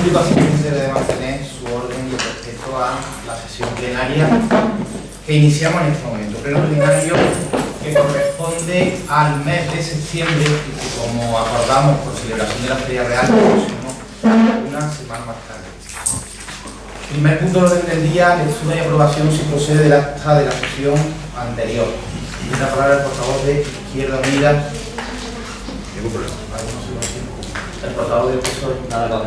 público asistente debe mantener su orden y respeto a la sesión plenaria que iniciamos en este momento. Pleno ordinario que corresponde al mes de septiembre y que, como acordamos por celebración de la Feria Real, próximo una semana más tarde. Primer punto del orden del día, lectura y aprobación si procede del acta de la sesión anterior. Tiene la palabra el portavoz de Izquierda Unida. Ningún problema. El portavoz del PSOE. Nada.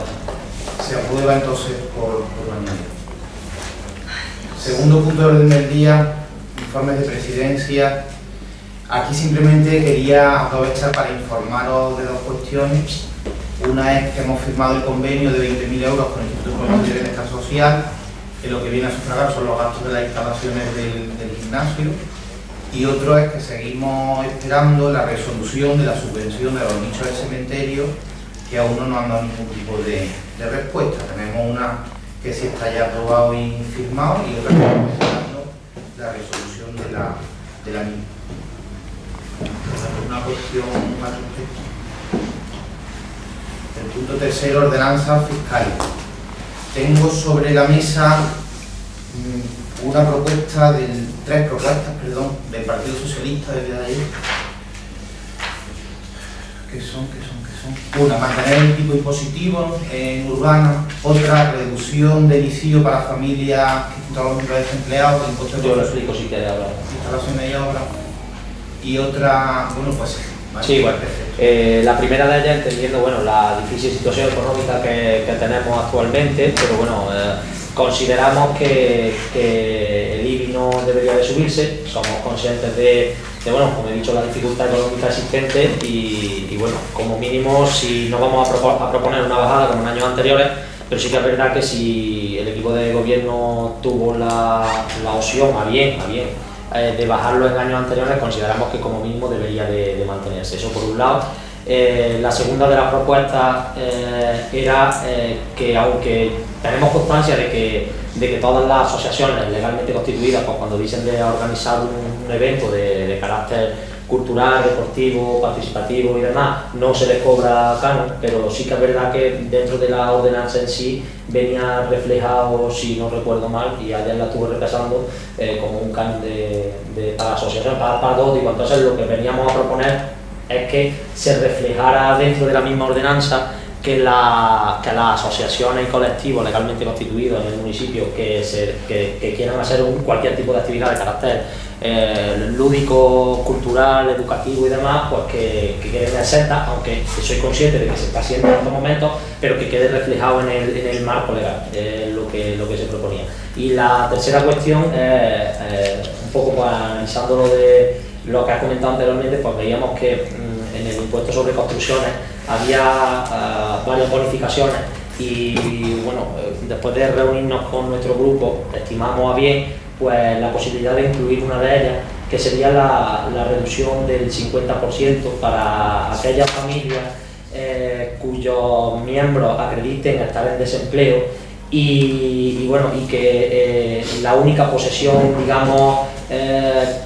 Se aprueba entonces por mañana. Segundo punto del orden del día, informes de presidencia. Aquí simplemente quería aprovechar para informaros de dos cuestiones. Una es que hemos firmado el convenio de 20.000 euros con el Instituto Promoción de Bienestar Social, que lo que viene a sufragar son los gastos de las instalaciones del gimnasio. Y otro es que seguimos esperando la resolución de la subvención de los nichos del cementerio, que aún no nos han dado ningún tipo de respuesta. Tenemos una que sí está ya aprobado y firmado y otra que estamos esperando la resolución de la misma. Una cuestión más respecto. El punto tercero, ordenanza fiscal. Tengo sobre la mesa tres propuestas del Partido Socialista del día de ayer. ¿Qué son? Una, mantener el tipo impositivo en urbana. Otra, reducción del ICIO para familias que están trabajando de desempleados, el impuesto Yo lo explico si quieres ahora. Instalaciones y obras. Y otra, sí, bueno, la primera de ellas, entendiendo la difícil situación económica que tenemos actualmente, pero consideramos que el IBI no debería de subirse. Somos conscientes de como he dicho, la dificultad económica existente y como mínimo, si no vamos a proponer una bajada como en años anteriores, pero sí que es verdad que si el equipo de gobierno tuvo la opción a bien de bajarlo en años anteriores, consideramos que como mínimo debería de mantenerse. Eso por un lado. La segunda de las propuestas era que, aunque tenemos constancia de que todas las asociaciones legalmente constituidas, cuando dicen de organizar un evento de carácter cultural, deportivo, participativo y demás, no se les cobra canon, pero sí que es verdad que dentro de la ordenanza en sí venía reflejado, si no recuerdo mal, y ayer la estuve repasando, como un canon para la asociación, para todo tipo. Entonces lo que veníamos a proponer es que se reflejara dentro de la misma ordenanza que las asociaciones y colectivos legalmente constituidos en el municipio que quieran hacer cualquier tipo de actividad de carácter lúdico, cultural, educativo y demás, pues que queden exentas, aunque soy consciente de que se está haciendo en estos momentos, pero que quede reflejado en el marco legal, lo que se proponía. Y la tercera cuestión, un poco analizándolo de lo que has comentado anteriormente, pues veíamos que en el impuesto sobre construcciones había varias bonificaciones y después de reunirnos con nuestro grupo estimamos a bien pues la posibilidad de incluir una de ellas, que sería la reducción del 50% para aquellas familias cuyos miembros acrediten estar en desempleo y que la única posesión, digamos,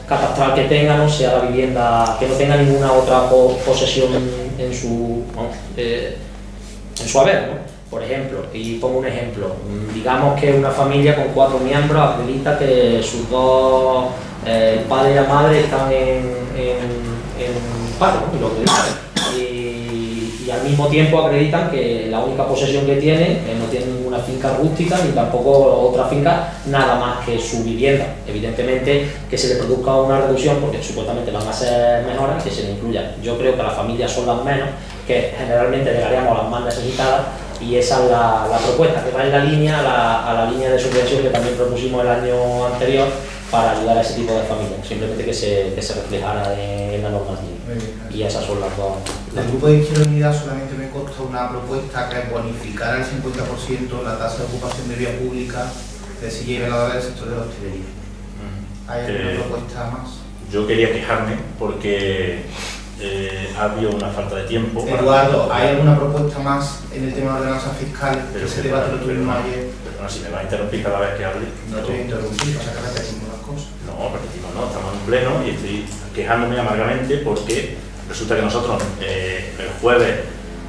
catastral que tengan no sea la vivienda, que no tenga ninguna otra posesión en su haber, ¿no? Por ejemplo, y pongo un ejemplo, digamos que una familia con 4 miembros acredita que sus dos, el padre y la madre, están en paro, ¿no? Y lo acreditan. Y al mismo tiempo acreditan que la única posesión que tienen no tiene ninguna finca rústica ni tampoco otra finca, nada más que su vivienda. Evidentemente que se le produzca una reducción porque supuestamente van a ser mejoras, que se le incluya. Yo creo que las familias son las menos, que generalmente llegaríamos a las más necesitadas, y esa es la propuesta, que va en la línea, a la línea de subvención que también propusimos el año anterior para ayudar a ese tipo de familias, simplemente que se reflejara en la normativa. Y esas son las dos. Del grupo de Izquierda Unida solamente me consta una propuesta que es bonificar al 50% la tasa de ocupación de vía pública de silla y veladora del sector de la hostelería. ¿Hay alguna propuesta más? Yo quería quejarme porque ha habido una falta de tiempo. Eduardo, ¿hay alguna propuesta más en el tema de ordenanza fiscal que se debate lo tuvimos ayer? Perdona, si me va a interrumpir cada vez que hable. No te voy a interrumpir, pasa que repetimos las cosas. No, repetimos no, estamos en pleno y estoy quejándome amargamente porque resulta que nosotros el jueves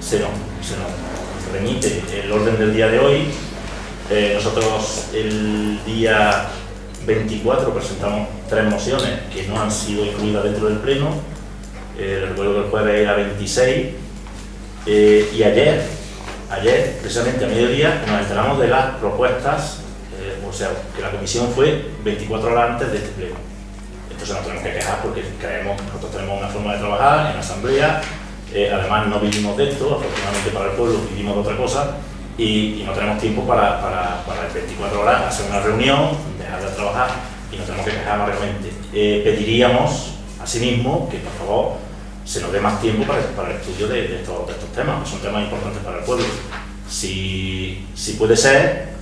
se nos remite el orden del día de hoy. Nosotros el día 24 presentamos 3 mociones que no han sido incluidas dentro del pleno. Recuerdo que el jueves era 26 y ayer, precisamente a mediodía, nos enteramos de las propuestas, o sea, que la comisión fue 24 horas antes de este pleno. Entonces nos tenemos que quejar porque nosotros tenemos una forma de trabajar en asamblea, además no vivimos de esto, afortunadamente para el pueblo vivimos de otra cosa, y no tenemos tiempo para 24 horas hacer una reunión, dejar de trabajar, y nos tenemos que quejar amargamente. Pediríamos, asimismo, que por favor se nos dé más tiempo para el estudio de estos temas, que son temas importantes para el pueblo. Si puede ser,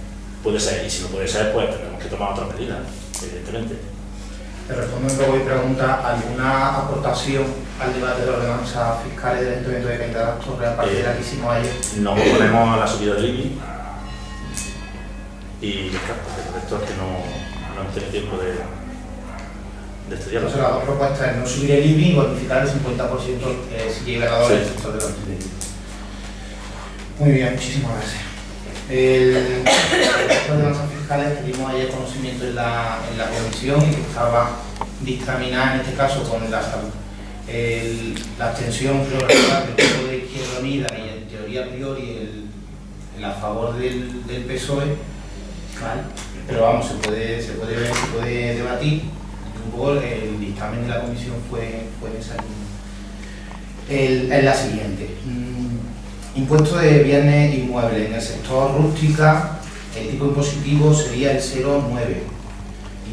y si no puede ser, pues tendremos que tomar otras medidas, evidentemente. Te respondo en luego y pregunta, ¿alguna aportación al debate de ordenanzas fiscales del Ayuntamiento de Cañete de las Torres a partir de la que hicimos ayer? Nos oponemos a la subida del IBI y el resto es que no hemos tenido tiempo de estudiarlo. Entonces las dos propuestas es no subir el IBI y bonificar el 50% si llega a Sí. el sector de la hostelería. Muy bien, muchísimas gracias. El proyecto de ordenanzas fiscales que dimos ayer conocimiento en la comisión y que estaba dictaminada en este caso con la abstención creo recordar del grupo de Izquierda Unida y en teoría a priori el a favor del PSOE, ¿vale? Pero vamos, se puede ver, se puede debatir. Un poco el dictamen de la comisión fue en esa línea. Es la siguiente. Impuesto de bienes inmuebles. En el sector rústica el tipo impositivo sería el 0,9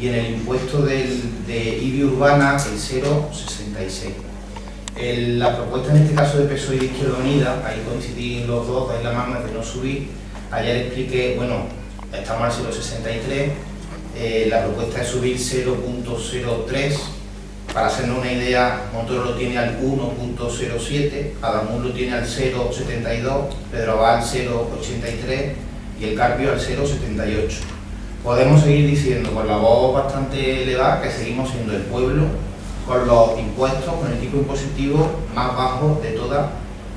y en el impuesto de IBI urbana el 0,66. La propuesta en este caso de PSOE y de Izquierda Unida, ahí coincidí los dos, dais la mano de no subir. Ayer expliqué, bueno, estamos al 0,63, la propuesta es subir 0,03. Para hacernos una idea, Montoro lo tiene al 1,07, Adamuz lo tiene al 0,72, Pedro Abad al 0,83 y el Carpio al 0,78. Podemos seguir diciendo con la voz bastante elevada que seguimos siendo el pueblo con los impuestos, con el tipo impositivo más bajo de toda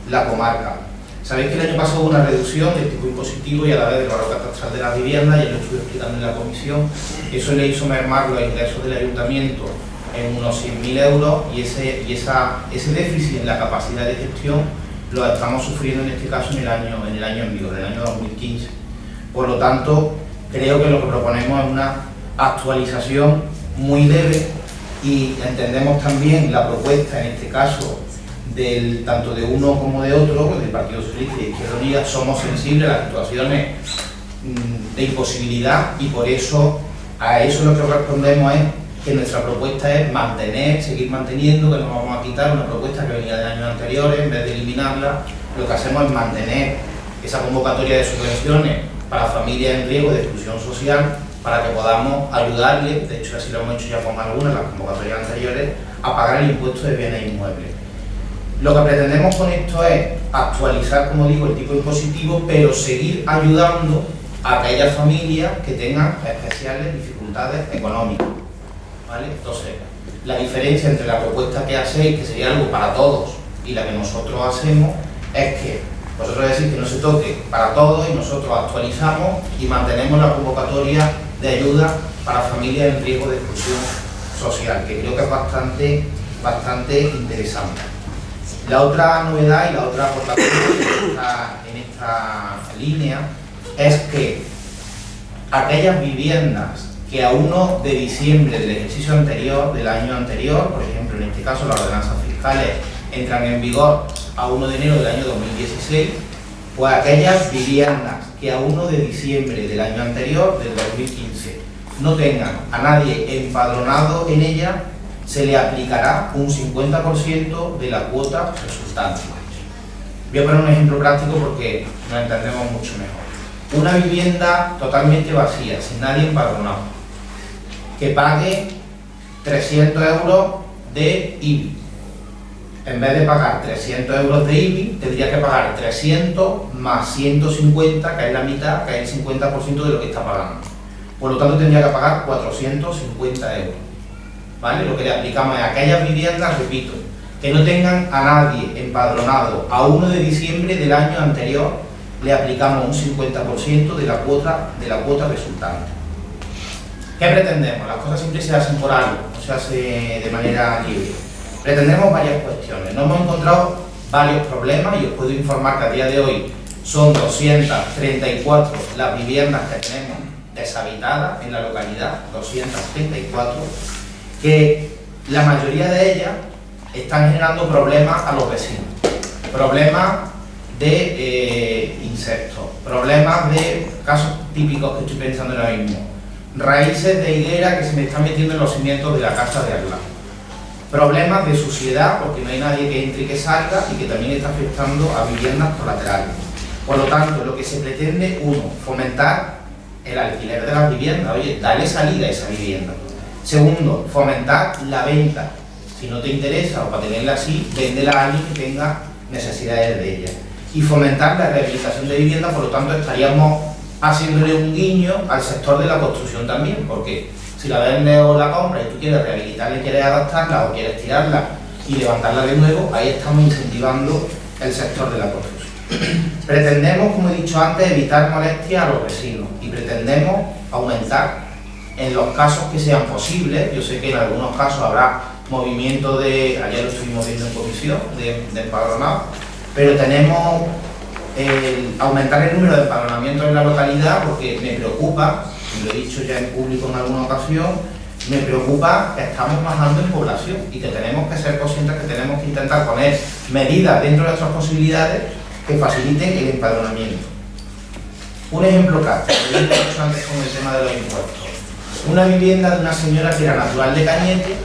la comarca. Sabéis que el año pasado hubo una reducción del tipo impositivo y a la vez del valor catastral de las viviendas, ya lo estuve explicando en la comisión. Eso le hizo mermar los ingresos del ayuntamiento en unos 100.000 euros y ese déficit en la capacidad de gestión lo estamos sufriendo en este caso en el año en vigor, en el año 2015. Por lo tanto, creo que lo que proponemos es una actualización muy leve y entendemos también la propuesta, en este caso, tanto de uno como de otro, del Partido Socialista y de Izquierda Unida. Somos sensibles a las situaciones de imposibilidad y por eso a eso lo que respondemos es que nuestra propuesta es seguir manteniendo, que no vamos a quitar una propuesta que venía de años anteriores, en vez de eliminarla, lo que hacemos es mantener esa convocatoria de subvenciones para familias en riesgo de exclusión social, para que podamos ayudarle, de hecho así lo hemos hecho ya con algunas, las convocatorias anteriores, a pagar el impuesto de bienes inmuebles. Lo que pretendemos con esto es actualizar, como digo, el tipo impositivo, pero seguir ayudando a aquellas familias que tengan especiales dificultades económicas. ¿Vale? Entonces, la diferencia entre la propuesta que hacéis, que sería algo para todos, y la que nosotros hacemos, es que vosotros decís que no se toque para todos y nosotros actualizamos y mantenemos la convocatoria de ayuda para familias en riesgo de exclusión social, que creo que es bastante interesante. La otra novedad y la otra aportación en esta línea es que aquellas viviendas que a 1 de diciembre del ejercicio anterior, del año anterior, por ejemplo, en este caso las ordenanzas fiscales entran en vigor a 1 de enero del año 2016, pues aquellas viviendas que a 1 de diciembre del año anterior, del 2015, no tengan a nadie empadronado en ella, se le aplicará un 50% de la cuota resultante. Voy a poner un ejemplo práctico porque nos entendemos mucho mejor. Una vivienda totalmente vacía, sin nadie empadronado, que pague 300 euros de IBI. En vez de pagar 300 euros de IBI, tendría que pagar 300 más 150, que es la mitad, que es el 50% de lo que está pagando. Por lo tanto, tendría que pagar 450 euros. ¿Vale? Lo que le aplicamos es a aquellas viviendas, repito, que no tengan a nadie empadronado a 1 de diciembre del año anterior le aplicamos un 50% de la cuota resultante. ¿Qué pretendemos? Las cosas siempre se hacen por algo, no se hace de manera libre. Pretendemos varias cuestiones. Nos hemos encontrado varios problemas y os puedo informar que a día de hoy son 234 las viviendas que tenemos deshabitadas en la localidad, 234, que la mayoría de ellas están generando problemas a los vecinos, problemas de insectos, problemas de casos típicos que estoy pensando ahora mismo, raíces de higuera que se me están metiendo en los cimientos de la casa de al lado, problemas de suciedad porque no hay nadie que entre y que salga y que también está afectando a viviendas colaterales. Por lo tanto, lo que se pretende, uno, fomentar el alquiler de las viviendas, oye, dale salida a esa vivienda. Segundo, fomentar la venta. Si no te interesa o para tenerla así, véndela a alguien que tenga necesidades de ella. Y fomentar la rehabilitación de viviendas, por lo tanto estaríamos haciéndole un guiño al sector de la construcción también, porque si la vendes o la compras y tú quieres rehabilitarla y quieres adaptarla o quieres tirarla y levantarla de nuevo, ahí estamos incentivando el sector de la construcción. Pretendemos, como he dicho antes, evitar molestias a los vecinos y pretendemos aumentar en los casos que sean posibles. Yo sé que en algunos casos habrá movimiento de, ayer lo estuvimos viendo en comisión, de empadronados, pero tenemos aumentar el número de empadronamientos en la localidad porque me preocupa, y lo he dicho ya en público en alguna ocasión, me preocupa que estamos bajando en población y que tenemos que ser conscientes que tenemos que intentar poner medidas dentro de nuestras posibilidades que faciliten el empadronamiento. Un ejemplo práctico, lo he dicho antes con el tema de los impuestos. Una vivienda de una señora que era natural de Cañete,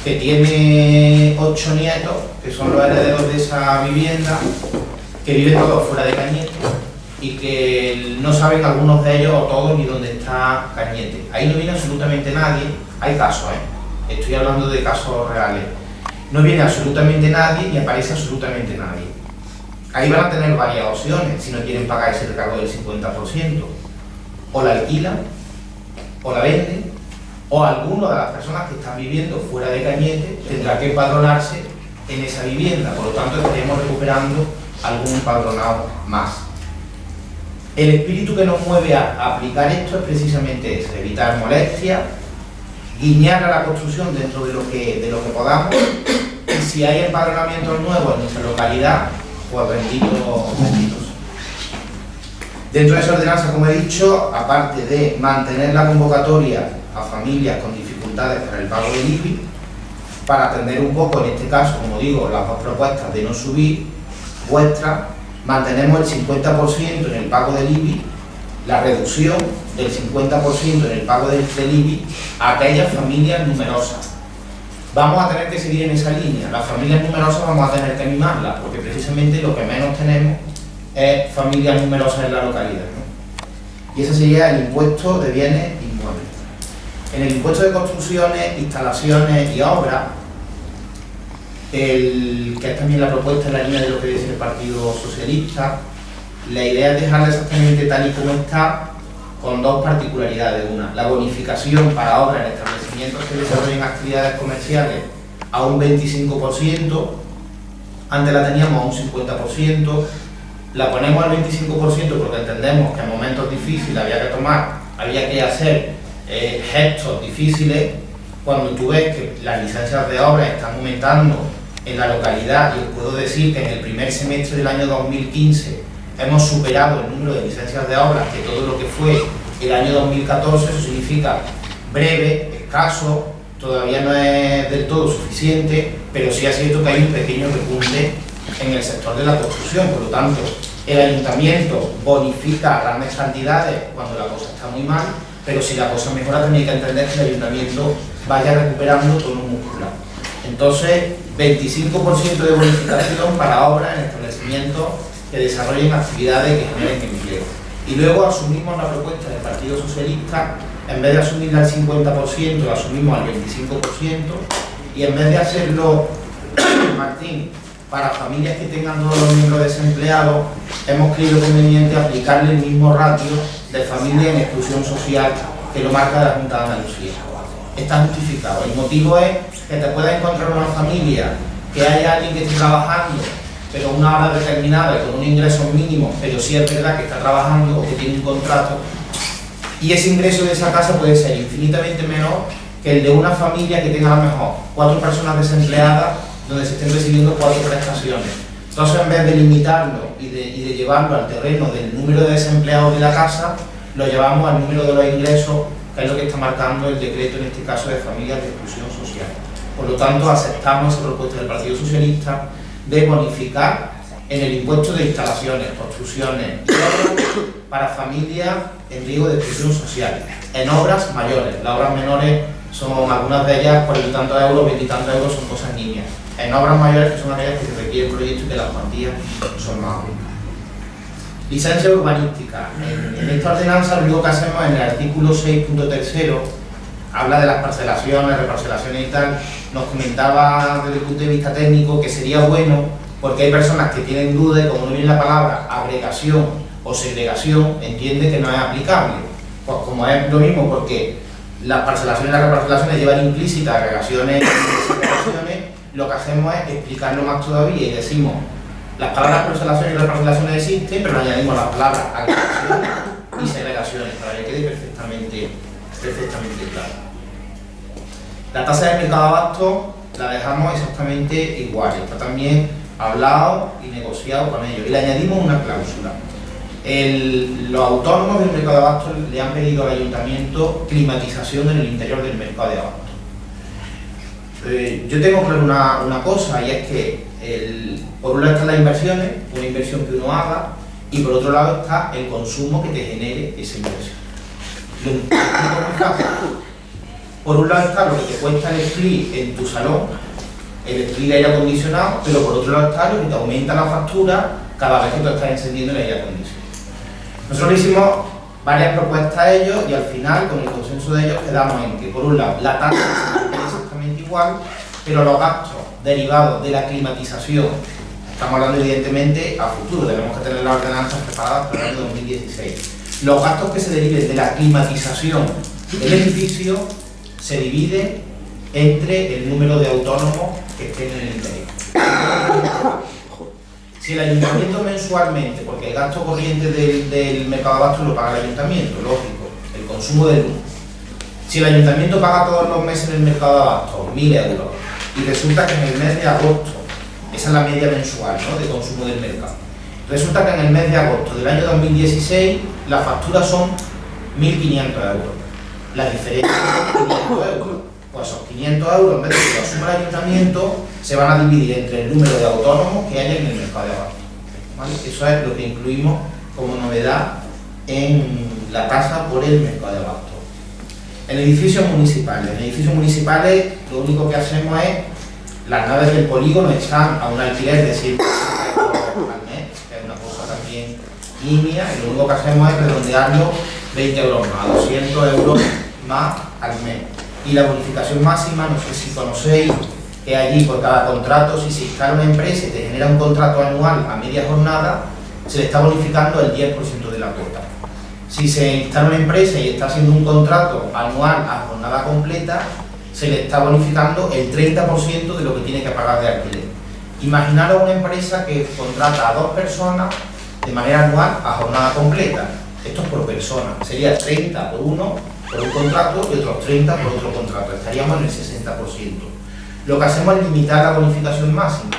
que tiene 8 nietos, que son los herederos de esa vivienda, que viven todos fuera de Cañete y que no saben algunos de ellos o todos ni dónde está Cañete. Ahí no viene absolutamente nadie, hay casos, estoy hablando de casos reales. No viene absolutamente nadie ni aparece absolutamente nadie. Ahí van a tener varias opciones si no quieren pagar ese recargo del 50%. O la alquilan, o la venden, o alguna de las personas que están viviendo fuera de Cañete tendrá que empadronarse en esa vivienda. Por lo tanto, estaremos recuperando algún empadronado más. El espíritu que nos mueve a aplicar esto es precisamente ese, evitar molestias, guiñar a la construcción dentro de lo que podamos, y si hay empadronamientos nuevos en nuestra localidad, pues benditos. Dentro de esa ordenanza, como he dicho, aparte de mantener la convocatoria a familias con dificultades para el pago del IBI, para atender un poco, en este caso, como digo, las dos propuestas de no subir, vuestra, mantenemos el 50% en el pago del IBI, la reducción del 50% en el pago del IBI a aquellas familias numerosas. Vamos a tener que seguir en esa línea. Las familias numerosas vamos a tener que mimarlas, porque precisamente lo que menos tenemos es familias numerosas en la localidad, ¿no? Y ese sería el impuesto de bienes inmuebles. En el impuesto de construcciones, instalaciones y obras, que es también la propuesta en la línea de lo que dice el Partido Socialista, la idea es dejarla exactamente tal y como está, con dos particularidades. Una, la bonificación para obras en establecimientos que desarrollen actividades comerciales a un 25%, antes la teníamos a un 50%, la ponemos al 25% porque entendemos que en momentos difíciles había que hacer gestos difíciles. Cuando tú ves que las licencias de obras están aumentando en la localidad, y os puedo decir que en el primer semestre del año 2015 hemos superado el número de licencias de obras que todo lo que fue el año 2014, eso significa breve, escaso, todavía no es del todo suficiente, pero sí es cierto que hay un pequeño repunte en el sector de la construcción. Por lo tanto, el ayuntamiento bonifica grandes cantidades cuando la cosa está muy mal, pero si la cosa mejora también hay que entender que el ayuntamiento vaya recuperando tono muscular. Entonces, 25% de bonificación para obras en establecimientos que desarrollen actividades que generen empleo. Y luego asumimos la propuesta del Partido Socialista, en vez de asumirla al 50%, la asumimos al 25%, y en vez de hacerlo, Martín, para familias que tengan todos los miembros desempleados, hemos creído conveniente aplicarle el mismo ratio de familia en exclusión social que lo marca la Junta de Andalucía. Está justificado. El motivo es que te puedas encontrar una familia, que haya alguien que esté trabajando, pero una hora determinada y con un ingreso mínimo, pero sí es verdad que está trabajando o que tiene un contrato, y ese ingreso de esa casa puede ser infinitamente menor que el de una familia que tenga a lo mejor 4 personas desempleadas donde se estén recibiendo 4 prestaciones. Entonces, en vez de limitarlo y de llevarlo al terreno del número de desempleados de la casa, lo llevamos al número de los ingresos, que es lo que está marcando el decreto, en este caso, de familias de exclusión social. Por lo tanto, aceptamos esa propuesta del Partido Socialista de bonificar en el impuesto de instalaciones, construcciones y obras para familias en riesgo de exclusión social, en obras mayores. Las obras menores son algunas de ellas por 20 y tantos euros, 20 y tantos euros son cosas niñas. En obras mayores, que son aquellas que se requiere el proyecto y que las cuantías son más altas. Licencia urbanística. En esta ordenanza lo único que hacemos en el artículo 6.3 habla de las parcelaciones, reparcelaciones y tal. Nos comentaba desde el punto de vista técnico que sería bueno porque hay personas que tienen dudas y como no viene la palabra agregación o segregación, entiende que no es aplicable. Pues como es lo mismo porque las parcelaciones y las reparcelaciones llevan implícitas agregaciones y segregaciones, lo que hacemos es explicarlo más todavía y decimos las palabras parcelaciones y reparcelaciones existen, pero añadimos las palabras agregaciones y segregaciones para que quede perfectamente claro. La tasa de mercado de abasto la dejamos exactamente igual, está también hablado y negociado con ellos y le añadimos una cláusula. Los autónomos del mercado de abasto le han pedido al ayuntamiento climatización en el interior del mercado de abasto. Yo tengo claro una cosa, y es que por un lado están las inversiones, una inversión que uno haga, y por otro lado está el consumo que te genere esa inversión. Lo explico muy fácil. Por un lado está lo que te cuesta el split en tu salón, el split de aire acondicionado, pero por otro lado está lo que te aumenta la factura cada vez que tú estás encendiendo el aire acondicionado. Nosotros le hicimos varias propuestas a ellos y al final, con el consenso de ellos, quedamos en que, por un lado, la tasa es exactamente igual, pero los gastos derivados de la climatización, estamos hablando evidentemente a futuro, tenemos que tener las ordenanzas preparadas para el año 2016. Los gastos que se deriven de la climatización del edificio se dividen entre el número de autónomos que estén en el interior. Si el ayuntamiento mensualmente, porque el gasto corriente del mercado de abasto lo paga el ayuntamiento, lógico, el consumo de luz. Si el ayuntamiento paga todos los meses en el mercado de abasto 1.000 euros y resulta que en el mes de agosto, esa es la media mensual, ¿no?, de consumo del mercado, resulta que en el mes de agosto del año 2016 las facturas son 1.500 euros. La diferencia son 500 euros. Pues esos 500 euros, en vez de que lo asuma el ayuntamiento, se van a dividir entre el número de autónomos que hay en el mercado de abasto. ¿Vale? Eso es lo que incluimos como novedad en la tasa por el mercado de abasto. En edificios municipales lo único que hacemos es, las naves del polígono están a un alquiler de 100 euros al mes, que es una cosa también nimia, y lo único que hacemos es redondearlo 20 euros más, 200 euros más al mes. Y la bonificación máxima, no sé si conocéis, que allí por cada contrato, si se instala una empresa y te genera un contrato anual a media jornada, se le está bonificando el 10% de la cuota. Si se instala una empresa y está haciendo un contrato anual a jornada completa, se le está bonificando el 30% de lo que tiene que pagar de alquiler. Imaginaros una empresa que contrata a 2 personas de manera anual a jornada completa. Esto es por persona. Sería 30 por uno por un contrato y otros 30 por otro contrato. Estaríamos en el 60%. Lo que hacemos es limitar la bonificación máxima.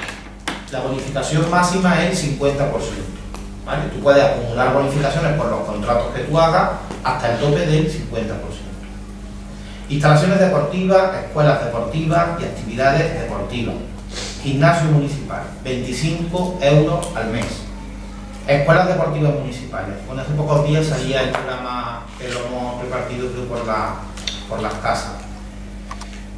La bonificación máxima es el 50%. ¿Vale? Tú puedes acumular bonificaciones por los contratos que tú hagas hasta el tope del 50%. Instalaciones deportivas, escuelas deportivas y actividades deportivas. Gimnasio municipal, 25 euros al mes. Escuelas deportivas municipales. Bueno, hace pocos días salía el programa que lo hemos repartido por las casas.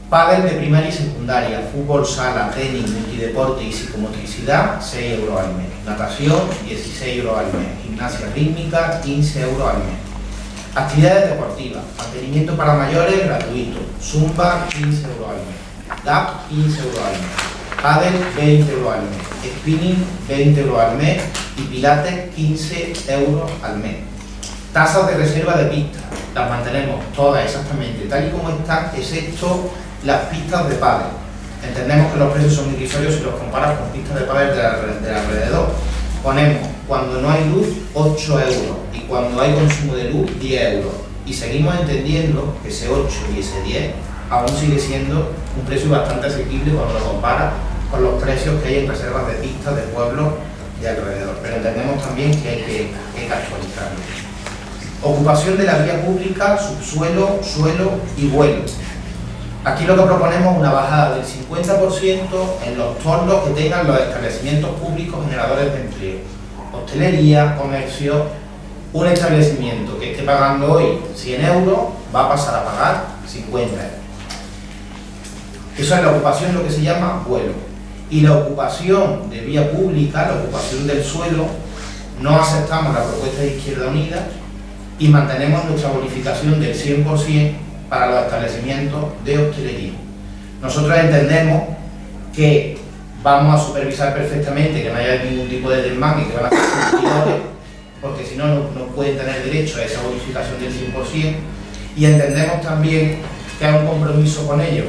Pádel de primaria y secundaria, fútbol sala, tenis, multideporte y psicomotricidad, 6 euros al mes. Natación, 16 euros al mes. Gimnasia rítmica, 15 euros al mes. Actividades deportivas, mantenimiento para mayores gratuito. Zumba, 15 euros al mes. DAP, 15 euros al mes. Pádel, 20 euros al mes. Spinning, 20 euros al mes. Y pilates, 15 euros al mes. Tasas de reserva de pistas, las mantenemos todas exactamente tal y como están, excepto las pistas de pádel. Entendemos que los precios son irrisorios si los comparas con pistas de pádel del alrededor. Ponemos, cuando no hay luz, 8 euros, y cuando hay consumo de luz, 10 euros. Y seguimos entendiendo que ese 8 y ese 10 aún sigue siendo un precio bastante asequible cuando lo comparas con los precios que hay en reservas de pistas de pueblos de alrededor. Pero entendemos también que hay que actualizarlo. Ocupación de la vía pública, subsuelo, suelo y vuelo. Aquí lo que proponemos es una bajada del 50% en los toldos que tengan los establecimientos públicos generadores de empleo. Hostelería, comercio. Un establecimiento que esté pagando hoy 100 euros va a pasar a pagar 50 euros. Eso es la ocupación, lo que se llama vuelo. Y la ocupación de vía pública, la ocupación del suelo, no aceptamos la propuesta de Izquierda Unida y mantenemos nuestra bonificación del 100% para los establecimientos de hostelería. Nosotros entendemos que vamos a supervisar perfectamente que no haya ningún tipo de desmán y que van a ser cumplidores, porque si no, no pueden tener derecho a esa bonificación del 100%, y entendemos también que hay un compromiso con ellos.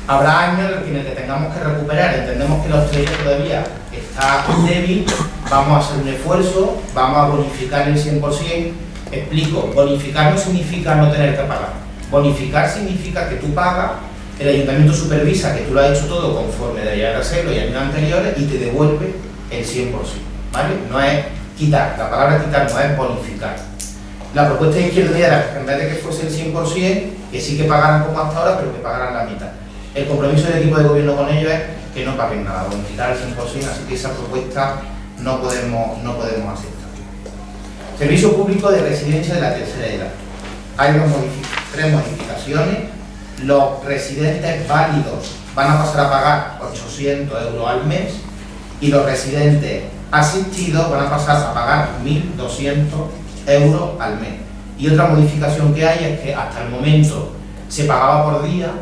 Habrá años en el que tengamos que recuperar, entendemos que la hostelería todavía está débil, vamos a hacer un esfuerzo, vamos a bonificar el 100%. Explico, bonificar no significa no tener que pagar. Bonificar significa que tú pagas, el ayuntamiento supervisa que tú lo has hecho todo conforme debía hacerlo y años anteriores y te devuelve el 100%, ¿vale? No es quitar, la palabra quitar no es bonificar. La propuesta de Izquierda Unida era que en vez de que fuese el 100%, que sí que pagaran como hasta ahora, pero que pagaran la mitad. El compromiso del equipo de gobierno con ellos es que no paguen nada, bonificar el 100%, así que esa propuesta no podemos aceptar. Servicio público de residencia de la tercera edad. Hay tres modificaciones. Los residentes válidos van a pasar a pagar 800 euros al mes y los residentes asistidos van a pasar a pagar 1.200 euros al mes. Y otra modificación que hay es que hasta el momento se pagaba por día.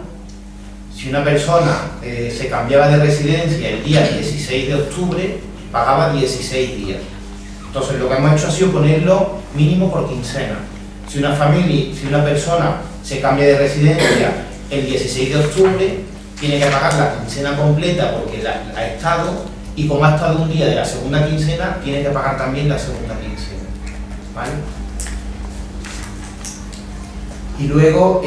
Si una persona se cambiaba de residencia el día 16 de octubre, pagaba 16 días. Entonces lo que hemos hecho ha sido ponerlo mínimo por quincena. Si una persona se cambia de residencia el 16 de octubre, tiene que pagar la quincena completa porque ha estado, y como ha estado un día de la segunda quincena, tiene que pagar también la segunda quincena, ¿vale? Y luego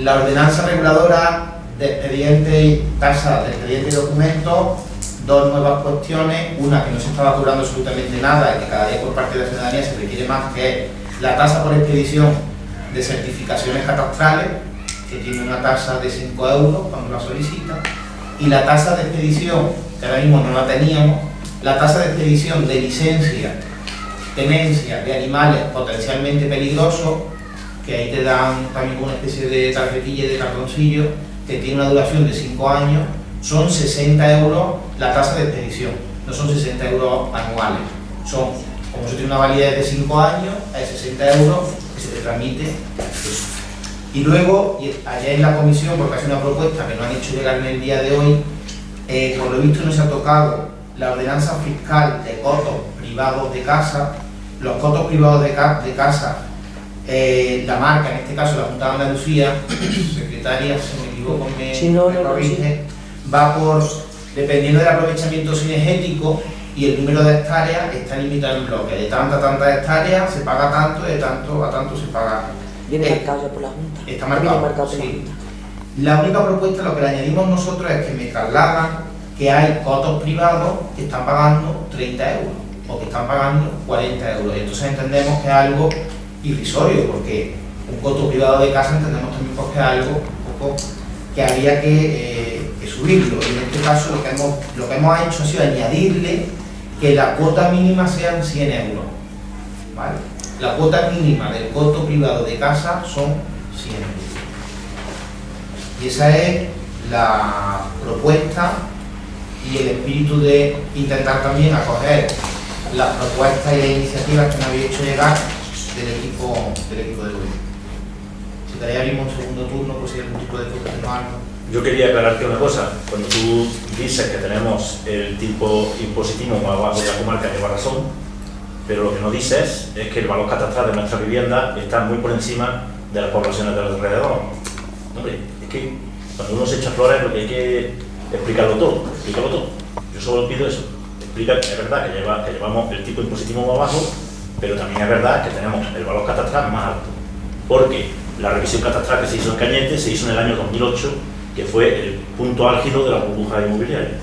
la ordenanza reguladora de expediente y tasa de expediente y documentos, dos nuevas cuestiones, una que no se estaba cobrando absolutamente nada y que cada día por parte de la ciudadanía se requiere más, que es la tasa por expedición de certificaciones catastrales, que tiene una tasa de 5 euros cuando la solicita, y la tasa de expedición, que ahora mismo no la teníamos, la tasa de expedición de licencia, tenencia de animales potencialmente peligrosos, que ahí te dan también una especie de tarjetilla y de cartoncillo, que tiene una duración de 5 años, son 60 euros la tasa de expedición, no son 60 euros anuales, son, como se tiene una validez de 5 años, hay 60 euros que se te transmite eso. Y luego, allá en la comisión, porque ha sido una propuesta que no han hecho llegar en el día de hoy, por lo visto no se ha tocado la ordenanza fiscal de cotos privados de casa. Los cotos privados de casa, la marca, en este caso la Junta de Andalucía, secretaria, si me equivoco, me corrige, va por, dependiendo del aprovechamiento sinergético y el número de hectáreas, está limitado en bloque. De tantas hectáreas se paga tanto, de tanto a tanto se paga. Viene marcado ya por la Junta. Está marcado, sí. La única propuesta, lo que le añadimos nosotros es que me trasladan que hay cotos privados que están pagando 30 euros o que están pagando 40 euros. Y entonces entendemos que es algo irrisorio, porque un coto privado de casa entendemos también porque es algo un poco que había que subirlo. Y en este caso lo que hemos hecho ha sido añadirle que la cuota mínima sean 100 euros. ¿Vale? La cuota mínima del coto privado de casa son 100 euros. Y esa es la propuesta y el espíritu de intentar también acoger las propuestas y las iniciativas que me había hecho llegar del equipo de gobierno. Si te abrimos un segundo turno, pues si hay algún tipo de cuestión o algo. Yo quería aclararte una cosa. Cuando tú dices que tenemos el tipo impositivo más bajo de la comarca, lleva razón, pero lo que no dices es que el valor catastral de nuestra vivienda está muy por encima de las poblaciones de alrededor. Hombre, es que Cuando uno se echa flores, lo que hay que explicarlo todo, explicarlo todo. Yo solo pido eso. Explica que es verdad que llevamos el tipo impositivo más bajo, pero también es verdad que tenemos el valor catastral más alto. Porque la revisión catastral que se hizo en Cañete se hizo en el año 2008, que fue el punto álgido de la burbuja inmobiliaria.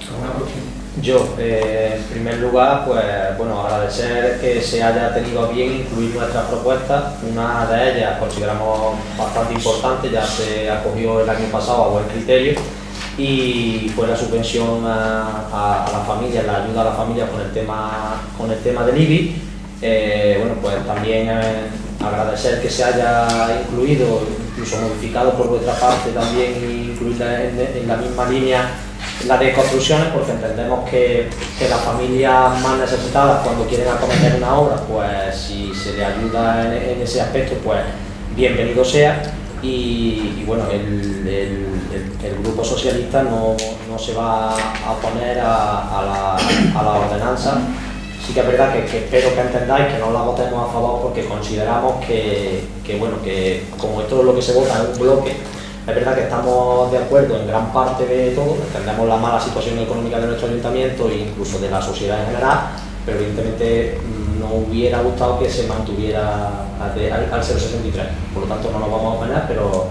¿Alguna cuestión? Yo, en primer lugar, pues bueno, agradecer que se haya tenido a bien incluir nuestras propuestas. Una de ellas consideramos bastante importante, ya se acogió el año pasado a buen criterio, y fue la subvención a la familia, la ayuda a la familia con el tema del IBI. Bueno, pues también agradecer que se haya incluido, incluso modificado por vuestra parte también, e incluida en la misma línea la de construcciones, porque entendemos que las familias más necesitadas, cuando quieren acometer una obra, pues si se les ayuda en ese aspecto, pues bienvenido sea. Y bueno, el Grupo Socialista no se va a oponer a la ordenanza. Sí que es verdad que espero que entendáis que no la votemos a favor, porque consideramos que bueno, que como esto es lo que se vota en un bloque, es verdad que estamos de acuerdo en gran parte de todo, entendemos la mala situación económica de nuestro ayuntamiento e incluso de la sociedad en general, pero evidentemente nos hubiera gustado que se mantuviera al 0,63, por lo tanto no nos vamos a oponer, pero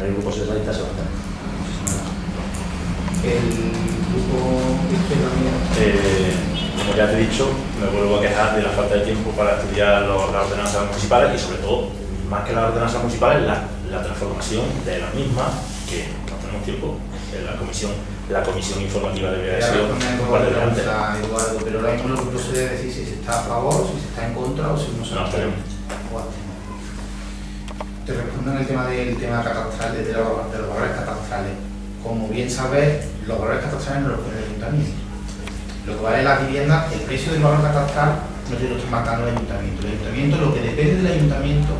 el Grupo Socialista se va a oponer. El Grupo Izquierda Unida. Como ya te he dicho, me vuelvo a quejar de la falta de tiempo para estudiar las ordenanzas municipales y sobre todo, más que las ordenanzas municipales, la transformación de las mismas, que no tenemos tiempo. La comisión informativa de viación, Eduardo, pero ahora mismo lo que procede es decir si se está a favor, si se está en contra o si no se está. Te respondo en el tema catastral, de los valores catastrales. Como bien sabes, los valores catastrales no los pone el ayuntamiento. Lo que vale las viviendas, el precio del valor catastral no se lo está marcando el ayuntamiento. El ayuntamiento, lo que depende del ayuntamiento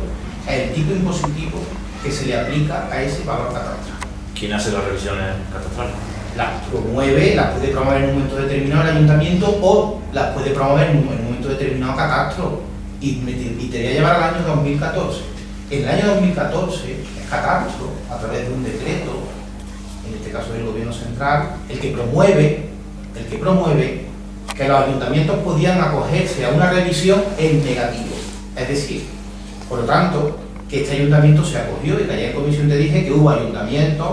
es el tipo impositivo que se le aplica a ese valor catastral. ¿Quién hace las revisiones catastrales? Las promueve, las puede promover en un momento determinado el ayuntamiento o las puede promover en un momento determinado catastro, y te voy a llevar al año 2014. En el año 2014, el catastro, a través de un decreto, en este caso del gobierno central, el que promueve que los ayuntamientos podían acogerse a una revisión en negativo. Es decir, por lo tanto, que este ayuntamiento se acogió, y que ayer en comisión te dije que hubo ayuntamientos,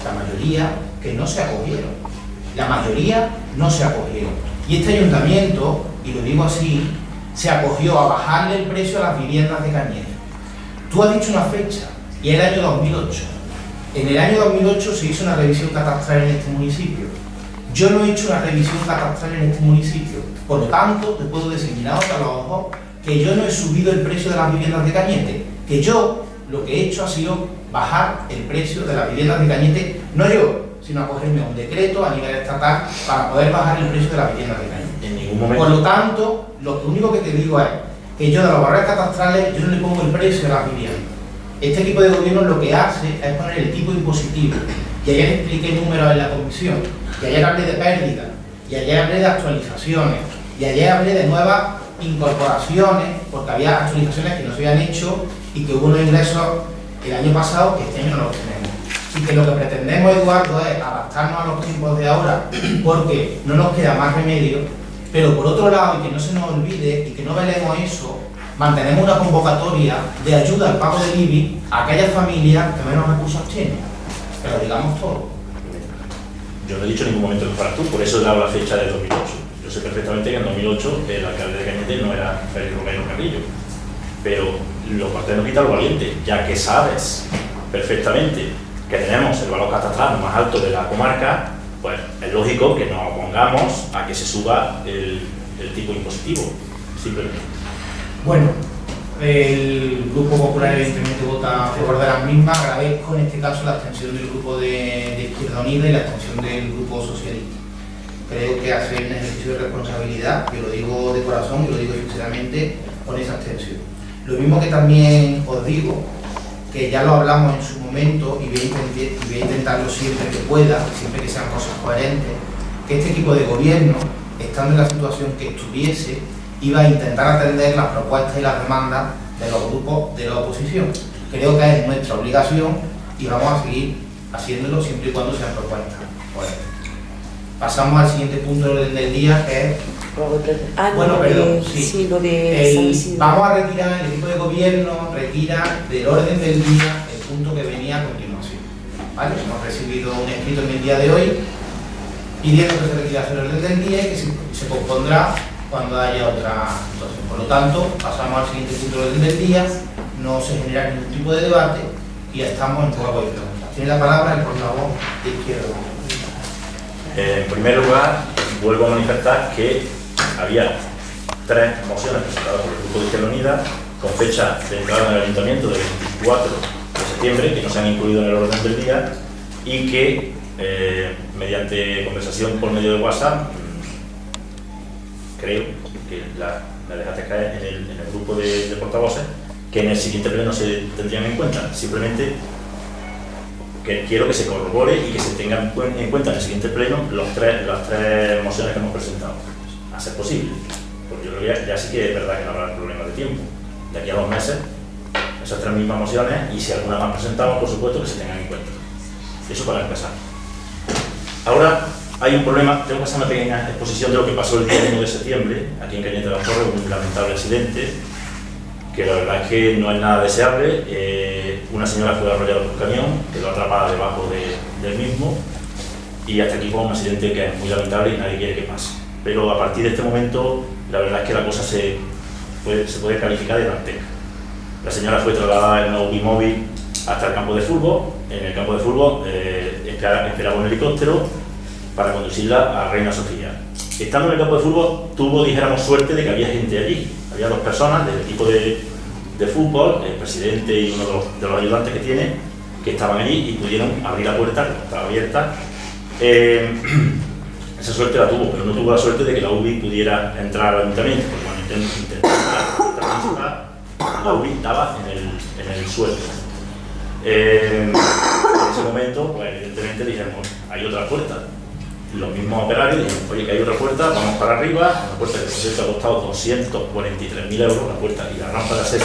la mayoría, que no se acogieron. La mayoría no se acogieron. Y este ayuntamiento, y lo digo así, se acogió a bajarle el precio a las viviendas de Cañete. Tú has dicho una fecha, y el año 2008. En el año 2008 se hizo una revisión catastral en este municipio. Yo no he hecho una revisión catastral en este municipio. Por lo tanto, te puedo decir, mirándote a los ojos, que yo no he subido el precio de las viviendas de Cañete. Que yo lo que he hecho ha sido bajar el precio de las viviendas de Cañete, no yo, sino acogerme a un decreto a nivel estatal para poder bajar el precio de las viviendas de Cañete. En ningún momento. Por lo tanto, lo único que te digo es que yo de los valores catastrales yo no le pongo el precio de las viviendas. Este equipo de gobierno lo que hace es poner el tipo impositivo. Y ayer expliqué números en la comisión, y ayer hablé de pérdidas, y ayer hablé de actualizaciones, y ayer hablé de nuevas incorporaciones, porque había actualizaciones que no se habían hecho y que hubo unos ingresos el año pasado que este año no los tenemos. Y que lo que pretendemos, Eduardo, es adaptarnos a los tiempos de ahora, porque no nos queda más remedio, pero por otro lado, y que no se nos olvide y que no velemos eso, mantenemos una convocatoria de ayuda al pago del IBI a aquellas familias que menos recursos tienen. Que lo digamos todo. Yo no he dicho en ningún momento que fueras tú, por eso he dado la fecha de 2008. Yo sé perfectamente que en 2008 el alcalde de Cañete no era Félix Romero Carrillo, pero lo cual te no quita lo valiente, ya que sabes perfectamente que tenemos el valor catastral más alto de la comarca, pues es lógico que nos opongamos a que se suba el tipo impositivo, simplemente. Bueno, el Grupo Popular evidentemente vota a favor de las mismas. Agradezco en este caso la abstención del Grupo de Izquierda Unida y la abstención del Grupo Socialista. Creo que hacer un ejercicio de responsabilidad, que lo digo de corazón y lo digo sinceramente, con esa abstención. Lo mismo que también os digo, que ya lo hablamos en su momento y voy a intentarlo siempre que pueda, siempre que sean cosas coherentes, que este equipo de gobierno, estando en la situación que estuviese, iba a intentar atender las propuestas y las demandas de los grupos de la oposición. Creo que es nuestra obligación y vamos a seguir haciéndolo siempre y cuando sean propuestas. Pues, pasamos al siguiente punto del orden del día, que es... Bueno, perdón, sí, lo de San Isidro. Vamos a retirar, el equipo de gobierno retira del orden del día el punto que venía a continuación. ¿Vale? Hemos recibido un escrito en el día de hoy pidiendo que se retirase el orden del día y que se pospondrá cuando haya otra situación. Por lo tanto, pasamos al siguiente punto del orden del día, no se genera ningún tipo de debate y ya estamos en juego de preguntas. Tiene la palabra el portavoz de Izquierda. En primer lugar, vuelvo a manifestar que había 3 mociones presentadas por el Grupo de Izquierda Unida con fecha de entrada en el Ayuntamiento del 24 de septiembre, que no se han incluido en el orden del día y que, mediante conversación por medio de WhatsApp, creo que me dejaste caer en el grupo de portavoces, que en el siguiente pleno se tendrían en cuenta. Simplemente que quiero que se corrobore y que se tengan en cuenta en el siguiente pleno las tres mociones que hemos presentado, a ser posible, porque yo creo que ya sí que es verdad que no habrá problema de tiempo. De aquí a 2 meses, esas 3 mismas mociones, y si alguna más presentamos, por supuesto que se tengan en cuenta. Eso para empezar. Ahora hay un problema, tengo que hacer una pequeña exposición de lo que pasó el día 1 de septiembre, aquí en Cañete de la Torre, un lamentable accidente, que la verdad es que no es nada deseable. Una señora fue arrollada por un camión, quedó atrapada debajo del mismo, y hasta aquí fue un accidente que es muy lamentable y nadie quiere que pase. Pero a partir de este momento, la verdad es que la cosa se puede calificar de dantesca. La señora fue trasladada en una UBI móvil hasta el campo de fútbol. En el campo de fútbol esperaba un helicóptero para conducirla a Reina Sofía. Estando en el campo de fútbol, tuvo, dijéramos, suerte de que había gente allí. Había 2 personas del equipo de fútbol, el presidente y uno de los ayudantes que tiene, que estaban allí y pudieron abrir la puerta, que estaba abierta. Esa suerte la tuvo, pero no tuvo la suerte de que la UBI pudiera entrar al ayuntamiento, porque cuando intentó entrar, la UBI estaba en el suelo. En ese momento, pues evidentemente dijimos, hay otra puerta. Los mismos operarios dijeron, oye, que hay otra puerta, vamos para arriba, una puerta que por cierto ha costado 243.000 euros, la puerta y la rampa de acceso,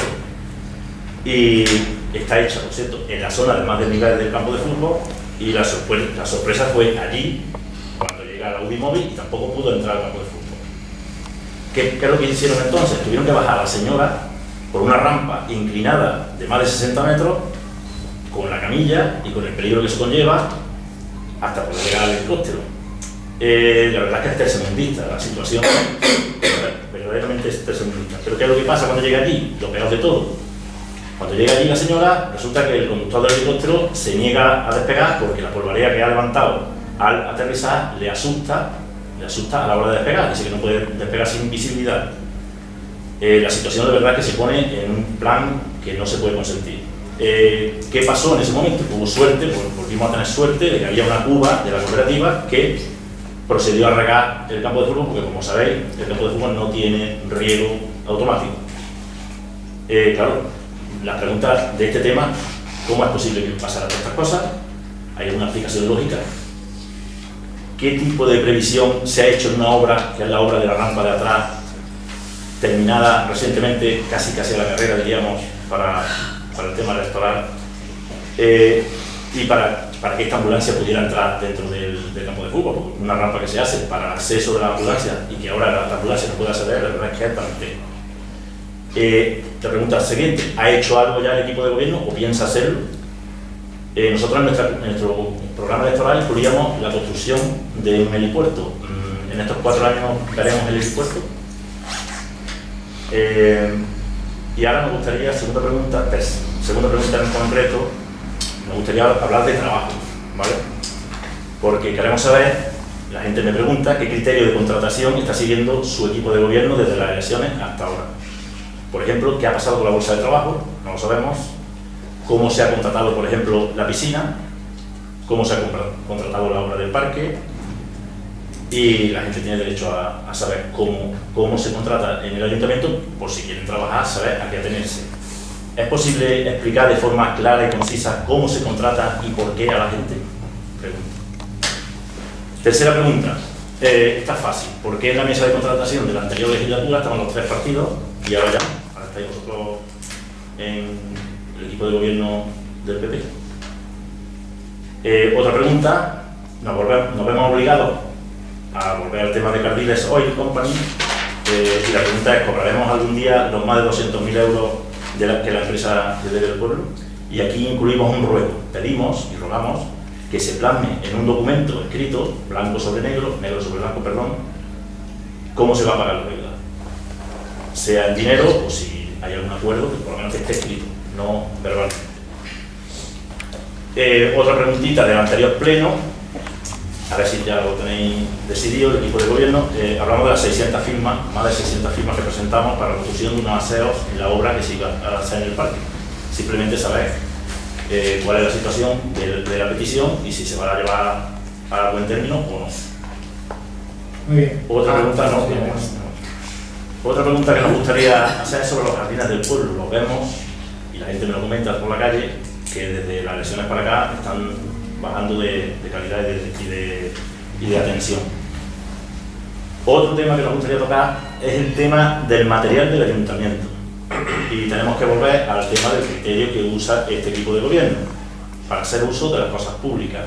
y está hecha, por cierto, en la zona de más del nivel del campo de fútbol, y la sorpresa fue allí, cuando llega la UBI móvil, y tampoco pudo entrar al campo de fútbol. ¿Qué es lo que hicieron entonces? Tuvieron que bajar a la señora por una rampa inclinada de más de 60 metros, con la camilla y con el peligro que eso conlleva, hasta poder llegar al helicóptero. La verdad es que es tercermundista la situación, verdaderamente es tercermundista. Pero ¿qué es lo que pasa cuando llega allí? Lo peor de todo. Cuando llega allí la señora, resulta que el conductor del helicóptero se niega a despegar porque la polvareda que ha levantado al aterrizar le asusta a la hora de despegar, dice que no puede despegar sin visibilidad. La situación de verdad que se pone en un plan que no se puede consentir. ¿Qué pasó en ese momento? Hubo suerte, volvimos a tener suerte de que había una cuba de la cooperativa que procedió a regar el campo de fútbol, porque como sabéis, el campo de fútbol no tiene riego automático. Claro, las preguntas de este tema, ¿cómo es posible que pasaran estas cosas? ¿Hay una explicación lógica? ¿Qué tipo de previsión se ha hecho en una obra, que es la obra de la rampa de atrás, terminada recientemente, casi a la carrera, diríamos, para el tema electoral, y para que esta ambulancia pudiera entrar dentro del campo de fútbol? Porque una rampa que se hace para el acceso de la ambulancia y que ahora la ambulancia no pueda acceder, la verdad es que es bastante. Te pregunta siguiente, ¿ha hecho algo ya el equipo de gobierno o piensa hacerlo? Nosotros en nuestro programa electoral incluíamos la construcción de un helipuerto. En estos 4 años veremos el helipuerto. Y ahora me gustaría, segunda pregunta en concreto, me gustaría hablar de trabajo, ¿vale? Porque queremos saber, la gente me pregunta, qué criterio de contratación está siguiendo su equipo de gobierno desde las elecciones hasta ahora. Por ejemplo, ¿qué ha pasado con la bolsa de trabajo? No lo sabemos. ¿Cómo se ha contratado, por ejemplo, la piscina? ¿Cómo se ha contratado la obra del parque? Y la gente tiene derecho a saber cómo se contrata en el ayuntamiento, por si quieren trabajar, saber a qué atenerse. ¿Es posible explicar de forma clara y concisa cómo se contrata y por qué a la gente? Pregunta. Tercera pregunta. Esta es fácil. ¿Por qué en la mesa de contratación de la anterior legislatura estaban los 3 partidos y ahora ya? Ahora estáis vosotros en el equipo de gobierno del PP. Otra pregunta, nos vemos obligados a volver al tema de Cardiles Oil Company, y la pregunta es, ¿cobraremos algún día los más de 200.000 euros que la empresa le debe al pueblo? Y aquí incluimos un ruego. Pedimos y rogamos que se plasme en un documento escrito, blanco sobre negro, negro sobre blanco, perdón, cómo se va a pagar la deuda. Sea en dinero o si hay algún acuerdo, que por lo menos esté escrito, no verbalmente. Otra preguntita del anterior pleno, a ver si ya lo tenéis decidido, el equipo de gobierno. Hablamos de las 600 firmas, más de 600 firmas que presentamos para la construcción de unos aseos en la obra que se iba a hacer en el parque. Simplemente saber cuál es la situación de la petición y si se va a llevar a buen término o no. Muy bien. Otra pregunta, no. Otra pregunta que nos gustaría hacer es sobre los jardines del pueblo. Los vemos, y la gente me lo comenta por la calle, que desde las elecciones para acá están bajando de calidad y de atención. Otro tema que nos gustaría tocar es el tema del material del ayuntamiento. Y tenemos que volver al tema del criterio que usa este equipo de gobierno para hacer uso de las cosas públicas.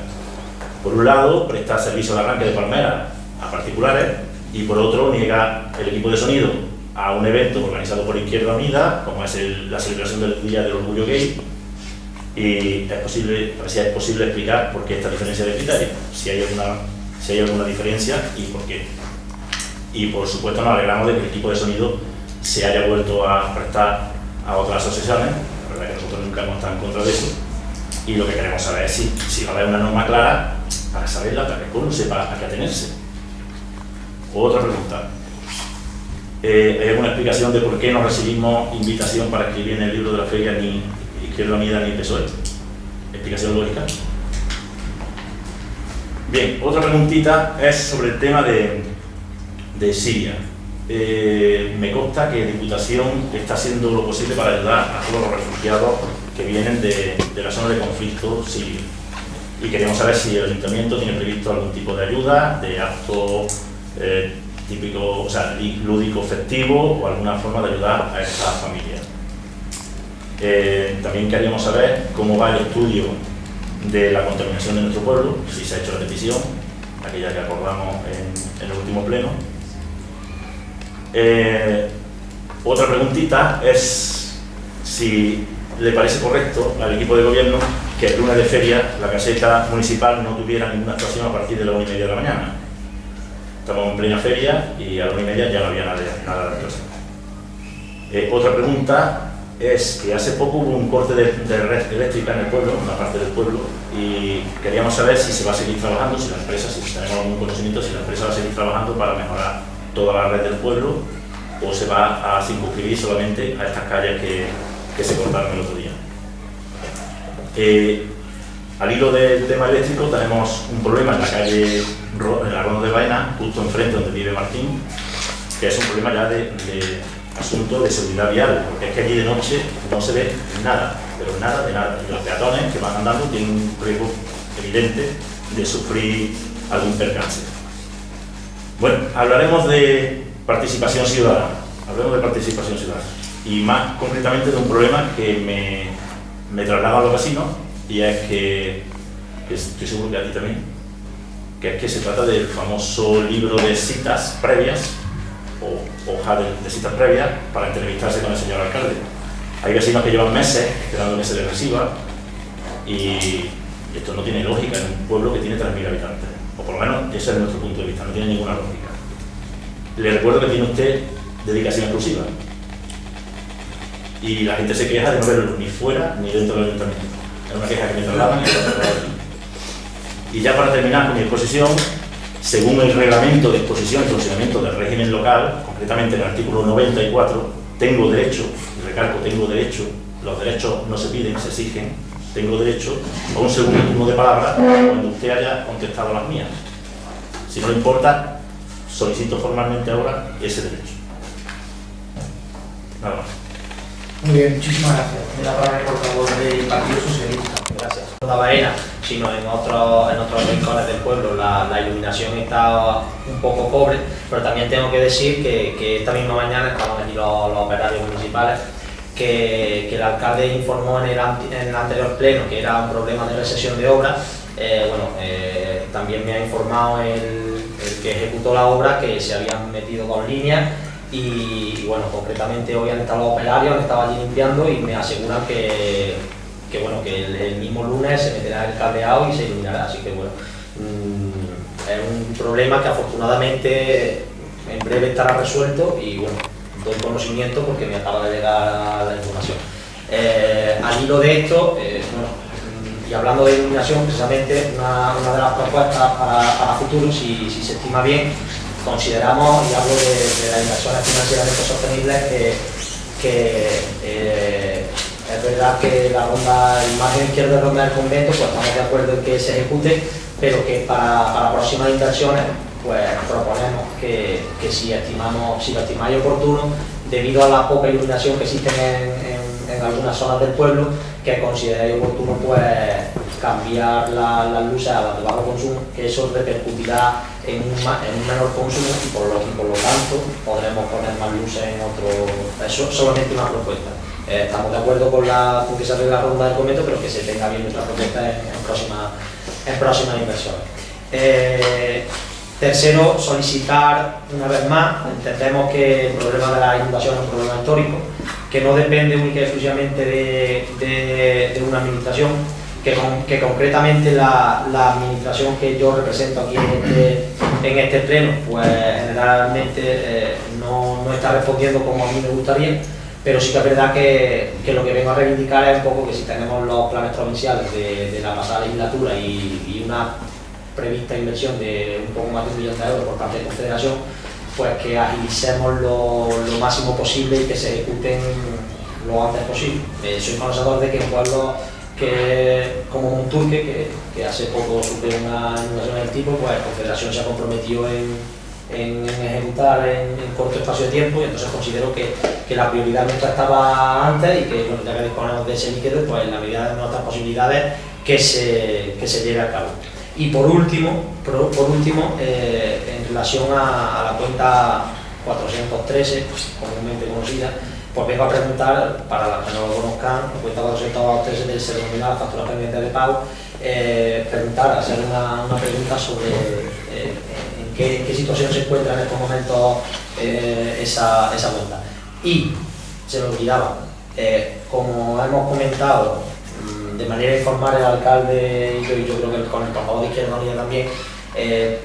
Por un lado, prestar servicio de arranque de palmeras a particulares, y por otro, niega el equipo de sonido a un evento organizado por Izquierda Unida, como es la celebración del Día del Orgullo Gay, y es posible explicar por qué esta diferencia de criterios, si hay alguna diferencia y por qué. Y por supuesto nos alegramos de que el equipo de sonido se haya vuelto a prestar a otras asociaciones. La verdad es que nosotros nunca hemos estado en contra de eso, y lo que queremos saber es si va a haber una norma clara para saberla, para que el pueblo sepa a qué atenerse. Otra pregunta. ¿Hay alguna explicación de por qué no recibimos invitación para escribir en el libro de la feria ni Izquierda Unida ni PSOE? ¿Explicación lógica? Bien, otra preguntita es sobre el tema de Siria. Me consta que Diputación está haciendo lo posible para ayudar a todos los refugiados que vienen de la zona de conflicto sirio. Y queremos saber si el Ayuntamiento tiene previsto algún tipo de ayuda, de acto típico, o sea, lúdico festivo, o alguna forma de ayudar a estas familias. También queríamos saber cómo va el estudio de la contaminación de nuestro pueblo, si se ha hecho la petición, aquella que acordamos en el último pleno. Otra preguntita es si le parece correcto al equipo de gobierno que el lunes de feria la caseta municipal no tuviera ninguna actuación a partir de las 1:30 de la mañana. Estamos en plena feria y a las 1:30 ya no había nada de actuación. Otra pregunta es que hace poco hubo un corte de red eléctrica en el pueblo, en una parte del pueblo, y queríamos saber si se va a seguir trabajando, si la empresa, si tenemos algún conocimiento, si la empresa va a seguir trabajando para mejorar toda la red del pueblo, o se va a circunscribir solamente a estas calles que se cortaron el otro día. Al hilo del tema eléctrico tenemos un problema en la calle, en la Ronda de Baena, justo enfrente donde vive Martín, que es un problema ya de asunto de seguridad vial, porque es que allí de noche no se ve nada, pero nada de nada. Y los peatones que van andando tienen un riesgo evidente de sufrir algún percance. Bueno, hablaremos de participación ciudadana, y más concretamente de un problema que me traslada a los vecinos, y es que estoy seguro que a ti también, que es que se trata del famoso libro de citas previas, o hoja de citas previas para entrevistarse con el señor alcalde. Hay vecinos que llevan meses esperando que se les reciba, y esto no tiene lógica en un pueblo que tiene 3.000 habitantes, o por lo menos ese es nuestro punto de vista, no tiene ninguna lógica. Le recuerdo que tiene usted dedicación exclusiva, y la gente se queja de no verlo ni fuera ni dentro del ayuntamiento. Es una queja que me trasladan y la traslado aquí. Y ya para terminar con mi exposición, según el reglamento de exposición y funcionamiento del régimen local, concretamente el artículo 94, tengo derecho, y recalco, tengo derecho, los derechos no se piden, se exigen, tengo derecho a un segundo turno de palabra cuando usted haya contestado a las mías. Si no le importa, solicito formalmente ahora ese derecho. Nada más. Muy bien, muchísimas gracias. Tiene la palabra el portavoz del Partido Socialista. Gracias. No Baena, sino en otros rincones del pueblo la iluminación está un poco pobre, pero también tengo que decir que esta misma mañana estaban allí los operarios municipales, que el alcalde informó en el anterior pleno que era un problema de recesión de obras, también me ha informado el que ejecutó la obra que se habían metido con líneas y bueno, concretamente hoy han estado los operarios, han estado allí limpiando y me aseguran que el mismo lunes se meterá el cableado y se iluminará, así que bueno, es un problema que afortunadamente en breve estará resuelto y bueno, doy conocimiento porque me acaba de llegar la información. Al hilo de esto, y hablando de iluminación, precisamente una de las propuestas para futuro, si se estima bien, consideramos, y hablo de las inversiones financieramente sostenibles, que es verdad que la margen izquierda de ronda del convento, pues estamos de acuerdo en que se ejecute, pero que para próximas inversiones pues proponemos que si lo estimáis oportuno, debido a la poca iluminación que existe en algunas zonas del pueblo, que consideréis oportuno pues cambiar las luces a las de bajo consumo, que eso repercutirá en un menor consumo y por lo tanto podremos poner más luces en otro. Eso es solamente una propuesta. Estamos de acuerdo con que se arregle la ronda del convento, pero que se tenga bien nuestra propuesta en próximas inversiones. Tercero, solicitar una vez más, entendemos que el problema de la inundación es un problema histórico, que no depende única y exclusivamente de una administración, que concretamente la administración que yo represento aquí en este pleno, pues generalmente no está respondiendo como a mí me gustaría, pero sí que es verdad que lo que vengo a reivindicar es un poco que si tenemos los planes provinciales de la pasada legislatura y una prevista inversión de un poco más de 1 millón de euros por parte de Confederación, pues que agilicemos lo máximo posible y que se ejecuten lo antes posible. Soy conocedor de que en pueblos como Monturque, que hace poco sufrió una inundación del tipo, pues Confederación se ha comprometido en ejecutar en corto espacio de tiempo, y entonces considero que la prioridad nuestra estaba antes y que ya que disponemos de ese líquido, pues en la medida de nuestras posibilidades que se lleve a cabo. Y por último, en relación a la cuenta 413, comúnmente conocida, pues vengo a preguntar, para las que no lo conozcan, la cuenta 413 del se denomina la factura pendiente de pago, hacer una pregunta sobre en qué situación se encuentra en estos momentos esa cuenta. Y se me olvidaba, como hemos comentado, de manera informal el alcalde y yo creo que con el portavoz de Izquierda Unida también, el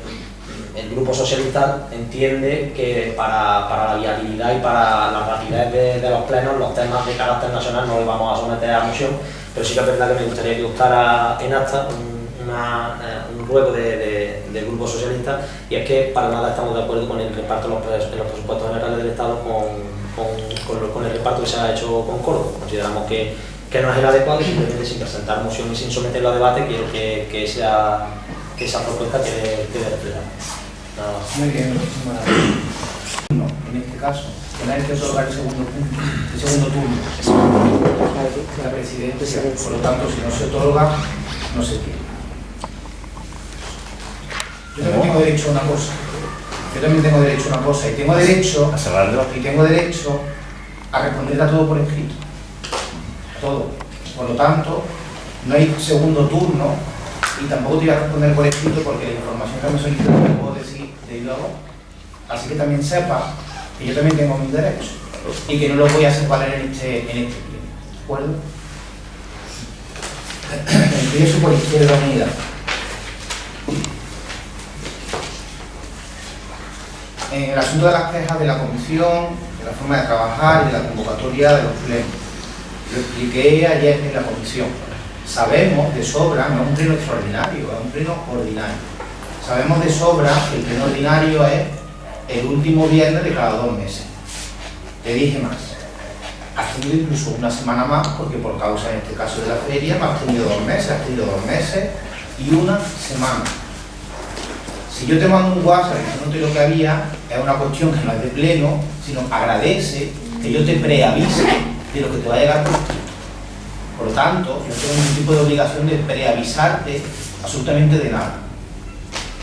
Grupo Socialista entiende que para la viabilidad y para la rapidez de los plenos, los temas de carácter nacional no los vamos a someter a moción, pero sí que es verdad que me gustaría que optara en acta un ruego del Grupo Socialista, y es que para nada estamos de acuerdo con el reparto de los presupuestos generales del Estado con el reparto que se ha hecho con Córdoba. Consideramos que no es el adecuado, y simplemente sin presentar moción y sin someterlo a debate quiero que esa propuesta quede reflejada. Nada más. Muy bien, muchísimas gracias. En este caso, tener que otorgar el segundo turno de la presidencia, por lo tanto, si no se otorga, no se tiene. Yo también tengo derecho a una cosa, y tengo derecho a responder a todo por escrito. Todo. Por lo tanto, no hay segundo turno y tampoco te voy a responder por escrito porque la información que me solicitas no puedo decir de luego. Así que también sepa que yo también tengo mis derechos y que no los voy a hacer valer en este pleno. ¿De acuerdo? Empiezo por Izquierda Unida. En el asunto de las quejas de la comisión, de la forma de trabajar y de la convocatoria de los plenos. Lo expliqué ayer en la comisión. Sabemos de sobra, no es un pleno extraordinario, es un pleno ordinario. Sabemos de sobra que el pleno ordinario es el último viernes de cada 2 meses. Te dije más. Has tenido incluso una semana más, porque por causa en este caso de la feria, no has tenido 2 meses, has tenido 2 meses y una semana. Si yo te mando un WhatsApp diciéndote lo que había, es una cuestión que no es de pleno, sino agradece que yo te preavise de lo que te va a llegar por escrito. Por lo tanto, yo no tengo ningún tipo de obligación de preavisarte absolutamente de nada.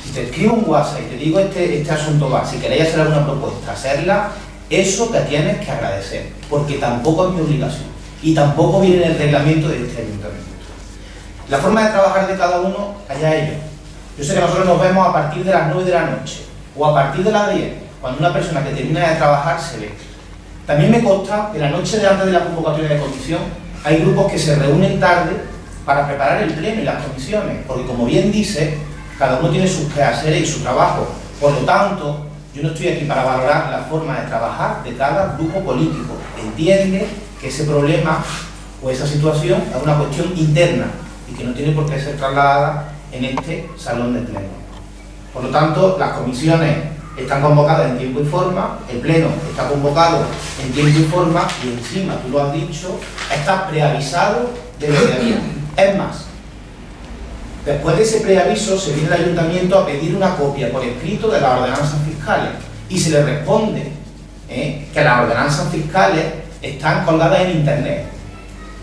Si te escribo un WhatsApp y te digo este asunto va, si queréis hacer alguna propuesta, hacerla, eso te tienes que agradecer, porque tampoco es mi obligación y tampoco viene en el reglamento de este ayuntamiento. La forma de trabajar de cada uno, allá ellos. Yo sé que nosotros nos vemos a partir de las 9 de la noche o a partir de las 10, cuando una persona que termina de trabajar se ve. También me consta que la noche de antes de la convocatoria de comisión hay grupos que se reúnen tarde para preparar el pleno y las comisiones, porque como bien dice, cada uno tiene sus quehaceres y su trabajo. Por lo tanto, yo no estoy aquí para valorar la forma de trabajar de cada grupo político. Entiende que ese problema o esa situación es una cuestión interna y que no tiene por qué ser trasladada en este salón de pleno. Por lo tanto, las comisiones están convocadas en tiempo y forma, el pleno está convocado en tiempo y forma y encima, tú lo has dicho, está preavisado de lo que había. Es más, después de ese preaviso se viene el ayuntamiento a pedir una copia por escrito de las ordenanzas fiscales y se le responde que las ordenanzas fiscales están colgadas en internet.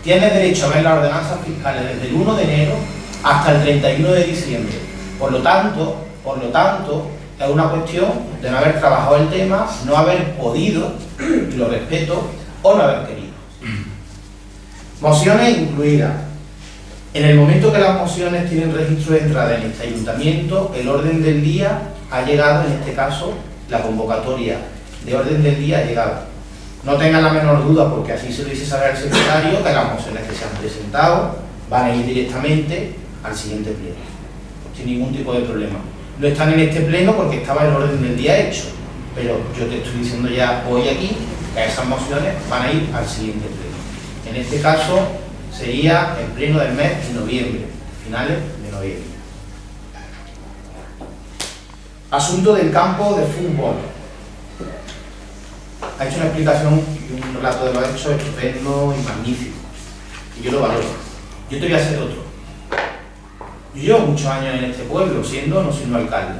Tienes derecho a ver las ordenanzas fiscales desde el 1 de enero hasta el 31 de diciembre. Por lo tanto, es una cuestión de no haber trabajado el tema, no haber podido, y lo respeto, o no haber querido. Mociones incluidas. En el momento que las mociones tienen registro de entrada en este ayuntamiento, el orden del día ha llegado, en este caso, la convocatoria de orden del día ha llegado. No tengan la menor duda, porque así se lo hice saber al secretario, que las mociones que se han presentado van a ir directamente al siguiente pleno, sin ningún tipo de problema. No están en este pleno porque estaba el orden del día hecho, pero yo te estoy diciendo ya hoy aquí que esas mociones van a ir al siguiente pleno. En este caso sería el pleno del mes de noviembre, finales de noviembre. Asunto del campo de fútbol. Ha hecho una explicación y un relato de lo hecho estupendo y magnífico, y yo lo valoro. Yo te voy a hacer otro. Yo llevo muchos años en este pueblo, siendo o no siendo alcalde.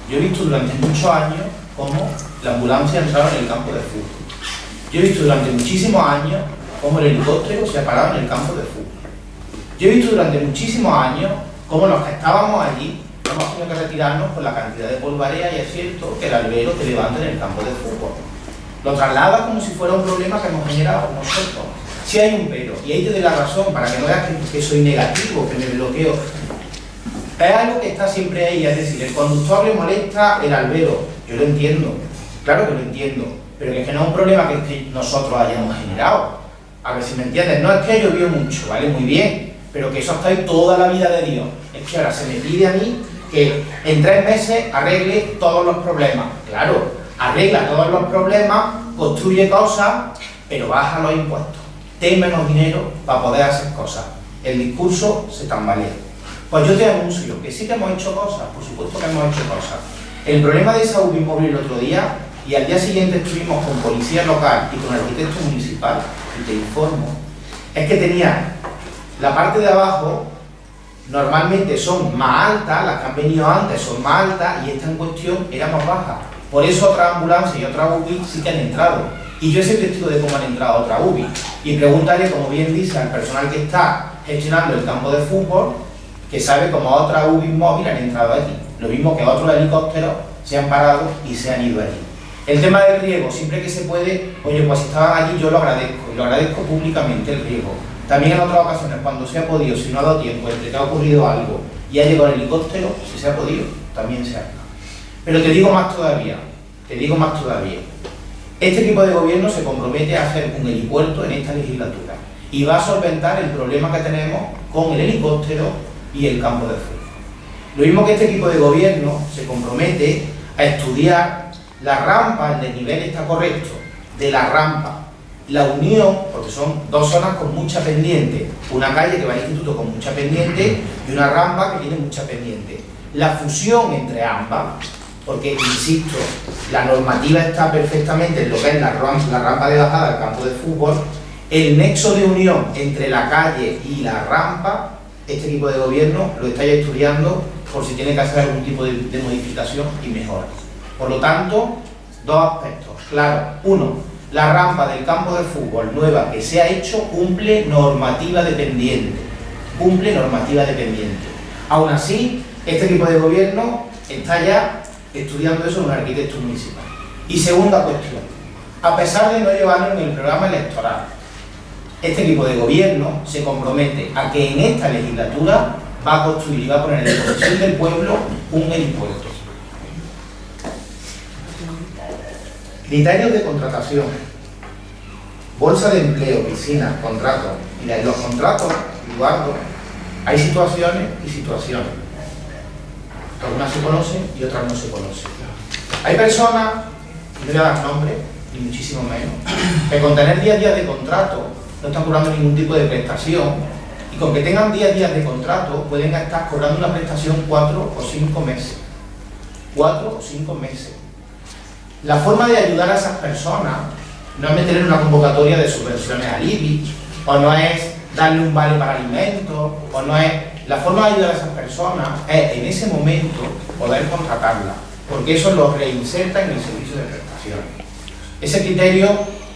Yo he visto durante muchos años cómo la ambulancia ha entrado en el campo de fútbol. Yo he visto durante muchísimos años cómo el helicóptero se ha parado en el campo de fútbol. Yo he visto durante muchísimos años cómo los que estábamos allí hemos tenido que retirarnos por la cantidad de polvareda, y es cierto que el albero te levanta en el campo de fútbol. Lo traslada como si fuera un problema que hemos generado nosotros. Si hay un pero, y ahí te doy la razón, para que no veas que soy negativo, que me bloqueo. Es algo que está siempre ahí, es decir, el conductor le molesta el albero. Yo lo entiendo, claro que lo entiendo, pero que es que no es un problema que nosotros hayamos generado. A ver si me entiendes, no es que llovió mucho, ¿vale? Muy bien, pero que eso está ahí toda la vida de Dios. Es que ahora se me pide a mí que en 3 meses arregle todos los problemas. Claro, arregla todos los problemas, construye cosas, pero baja los impuestos. Ten menos dinero para poder hacer cosas. El discurso se tambalea. Pues yo te anuncio que sí que hemos hecho cosas, por supuesto que hemos hecho cosas. El problema de esa UBI móvil el otro día, y al día siguiente estuvimos con policía local y con el arquitecto municipal, y te informo, es que tenía la parte de abajo, normalmente son más altas, las que han venido antes son más altas, y esta en cuestión era más baja. Por eso otras ambulancias y otras UBI sí que han entrado. Y yo soy testigo de cómo han entrado otras UBI. Y pregúntale, como bien dice, al personal que está gestionando el campo de fútbol, que sabe cómo otras UBI móviles han entrado allí. Lo mismo que otros helicópteros se han parado y se han ido allí. El tema del riego, siempre que se puede, oye, pues si estaban allí yo lo agradezco, y lo agradezco públicamente el riego. También en otras ocasiones, cuando se ha podido, si no ha dado tiempo, entre que ha ocurrido algo y ha llegado el helicóptero, si se ha podido, también se haga. Pero te digo más todavía, este equipo de gobierno se compromete a hacer un helipuerto en esta legislatura y va a solventar el problema que tenemos con el helicóptero y el campo de fútbol. Lo mismo que este equipo de gobierno se compromete a estudiar la rampa, el desnivel está correcto, de la rampa, la unión, porque son 2 zonas con mucha pendiente, una calle que va al instituto con mucha pendiente y una rampa que tiene mucha pendiente. La fusión entre ambas, porque insisto, la normativa está perfectamente en lo que es la rampa de bajada del campo de fútbol, el nexo de unión entre la calle y la rampa, este equipo de gobierno lo está ya estudiando por si tiene que hacer algún tipo de modificación y mejora. Por lo tanto, 2 aspectos. Claro, uno, la rampa del campo de fútbol nueva que se ha hecho cumple normativa dependiente. Aún así, este equipo de gobierno está ya estudiando eso en un arquitecto municipal. Y segunda cuestión, a pesar de no llevarlo en el programa electoral, este equipo de gobierno se compromete a que en esta legislatura va a construir y va a poner a disposición del pueblo un helipuerto. Criterios de contratación. Bolsa de empleo, piscina, contratos. Mira, en los contratos, Eduardo, hay situaciones y situaciones. Algunas se conocen y otras no se conocen. Hay personas, no voy a dar nombres, ni muchísimo menos, que con tener 10 días de contrato no están cobrando ningún tipo de prestación, y con que tengan 10 días de contrato pueden estar cobrando una prestación 4 o 5 meses. 4 o 5 meses. La forma de ayudar a esas personas no es meter en una convocatoria de subvenciones al IBI, o no es darle un vale para alimentos, o no es... La forma de ayudar a esas personas es en ese momento poder contratarlas, porque eso lo reinserta en el servicio de prestaciones. Ese criterio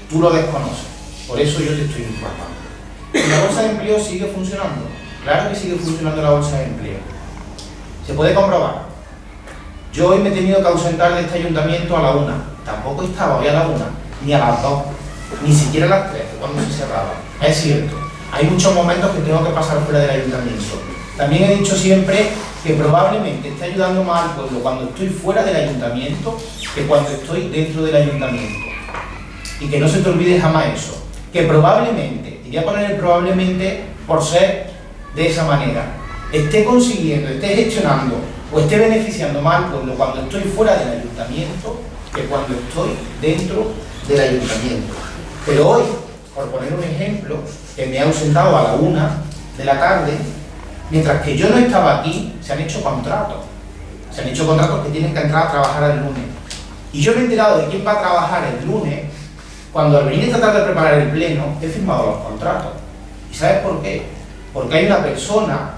tú lo desconoces, por eso yo te estoy informando. ¿La bolsa de empleo sigue funcionando? Claro que sigue funcionando la bolsa de empleo. Se puede comprobar. Yo hoy me he tenido que ausentar de este ayuntamiento a la 1. Tampoco estaba hoy a la 1, ni a las 2, ni siquiera a las 3, cuando se cerraba. Es cierto, hay muchos momentos que tengo que pasar fuera del ayuntamiento. También he dicho siempre que probablemente esté ayudando más al pueblo cuando estoy fuera del ayuntamiento que cuando estoy dentro del ayuntamiento. Y que no se te olvide jamás eso. Que probablemente, y voy a poner el probablemente por ser de esa manera, esté consiguiendo, esté gestionando o esté beneficiando más al pueblo cuando estoy fuera del ayuntamiento que cuando estoy dentro del ayuntamiento. Pero hoy, por poner un ejemplo, que me he ausentado a la 1 de la tarde, mientras que yo no estaba aquí, se han hecho contratos. Se han hecho contratos que tienen que entrar a trabajar el lunes. Y yo me he enterado de quién va a trabajar el lunes cuando al venir esta tarde a preparar el pleno he firmado los contratos. ¿Y sabes por qué? Porque hay una persona,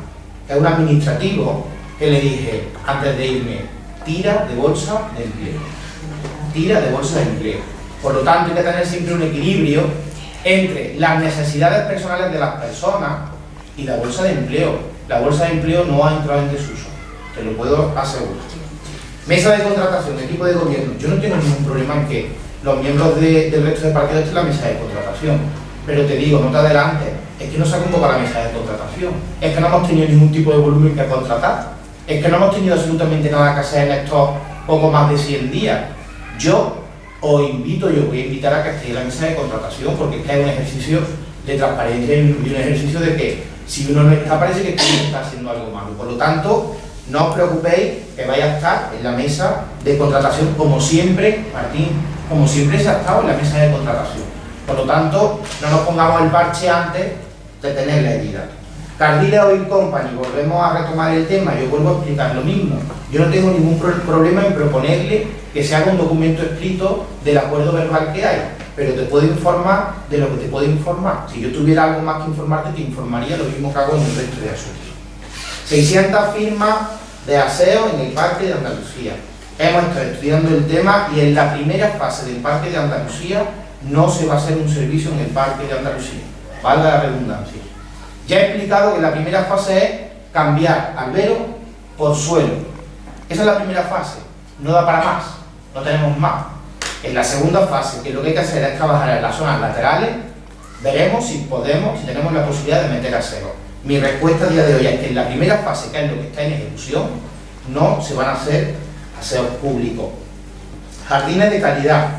que es un administrativo, que le dije, antes de irme, tira de bolsa de empleo. Tira de bolsa de empleo. Por lo tanto, hay que tener siempre un equilibrio entre las necesidades personales de las personas y la bolsa de empleo. La bolsa de empleo no ha entrado en desuso, te lo puedo asegurar. Mesa de contratación, equipo de gobierno. Yo no tengo ningún problema en que los miembros del resto de partidos estén en la mesa de contratación, pero te digo, no te adelantes, es que no se ha convocado la mesa de contratación, es que no hemos tenido ningún tipo de volumen que contratar, es que no hemos tenido absolutamente nada que hacer en estos poco más de 100 días. Yo os invito, yo voy a invitar a que estéis en la mesa de contratación, porque es que hay un ejercicio de transparencia y un ejercicio de que si uno no está, parece que está haciendo algo malo. Por lo tanto, no os preocupéis que vaya a estar en la mesa de contratación como siempre, Martín, como siempre se ha estado en la mesa de contratación. Por lo tanto, no nos pongamos el parche antes de tener la herida. Cardile Oil Company, volvemos a retomar el tema, yo vuelvo a explicar lo mismo. Yo no tengo ningún problema en proponerle que se haga un documento escrito del acuerdo verbal que hay, pero te puedo informar de lo que te puedo informar. Si yo tuviera algo más que informarte, te informaría lo mismo que hago en el resto de asuntos. 600 firmas de aseo en el Parque de Andalucía. Hemos estado estudiando el tema y en la primera fase del Parque de Andalucía no se va a hacer un servicio en el Parque de Andalucía, valga la redundancia. Ya he explicado que la primera fase es cambiar albero por suelo. Esa es la primera fase, no da para más, no tenemos más. En la segunda fase, que lo que hay que hacer es trabajar en las zonas laterales, veremos si podemos, si tenemos la posibilidad de meter aseo. Mi respuesta a día de hoy es que en la primera fase, que es lo que está en ejecución, no se van a hacer aseos públicos. Jardines de calidad.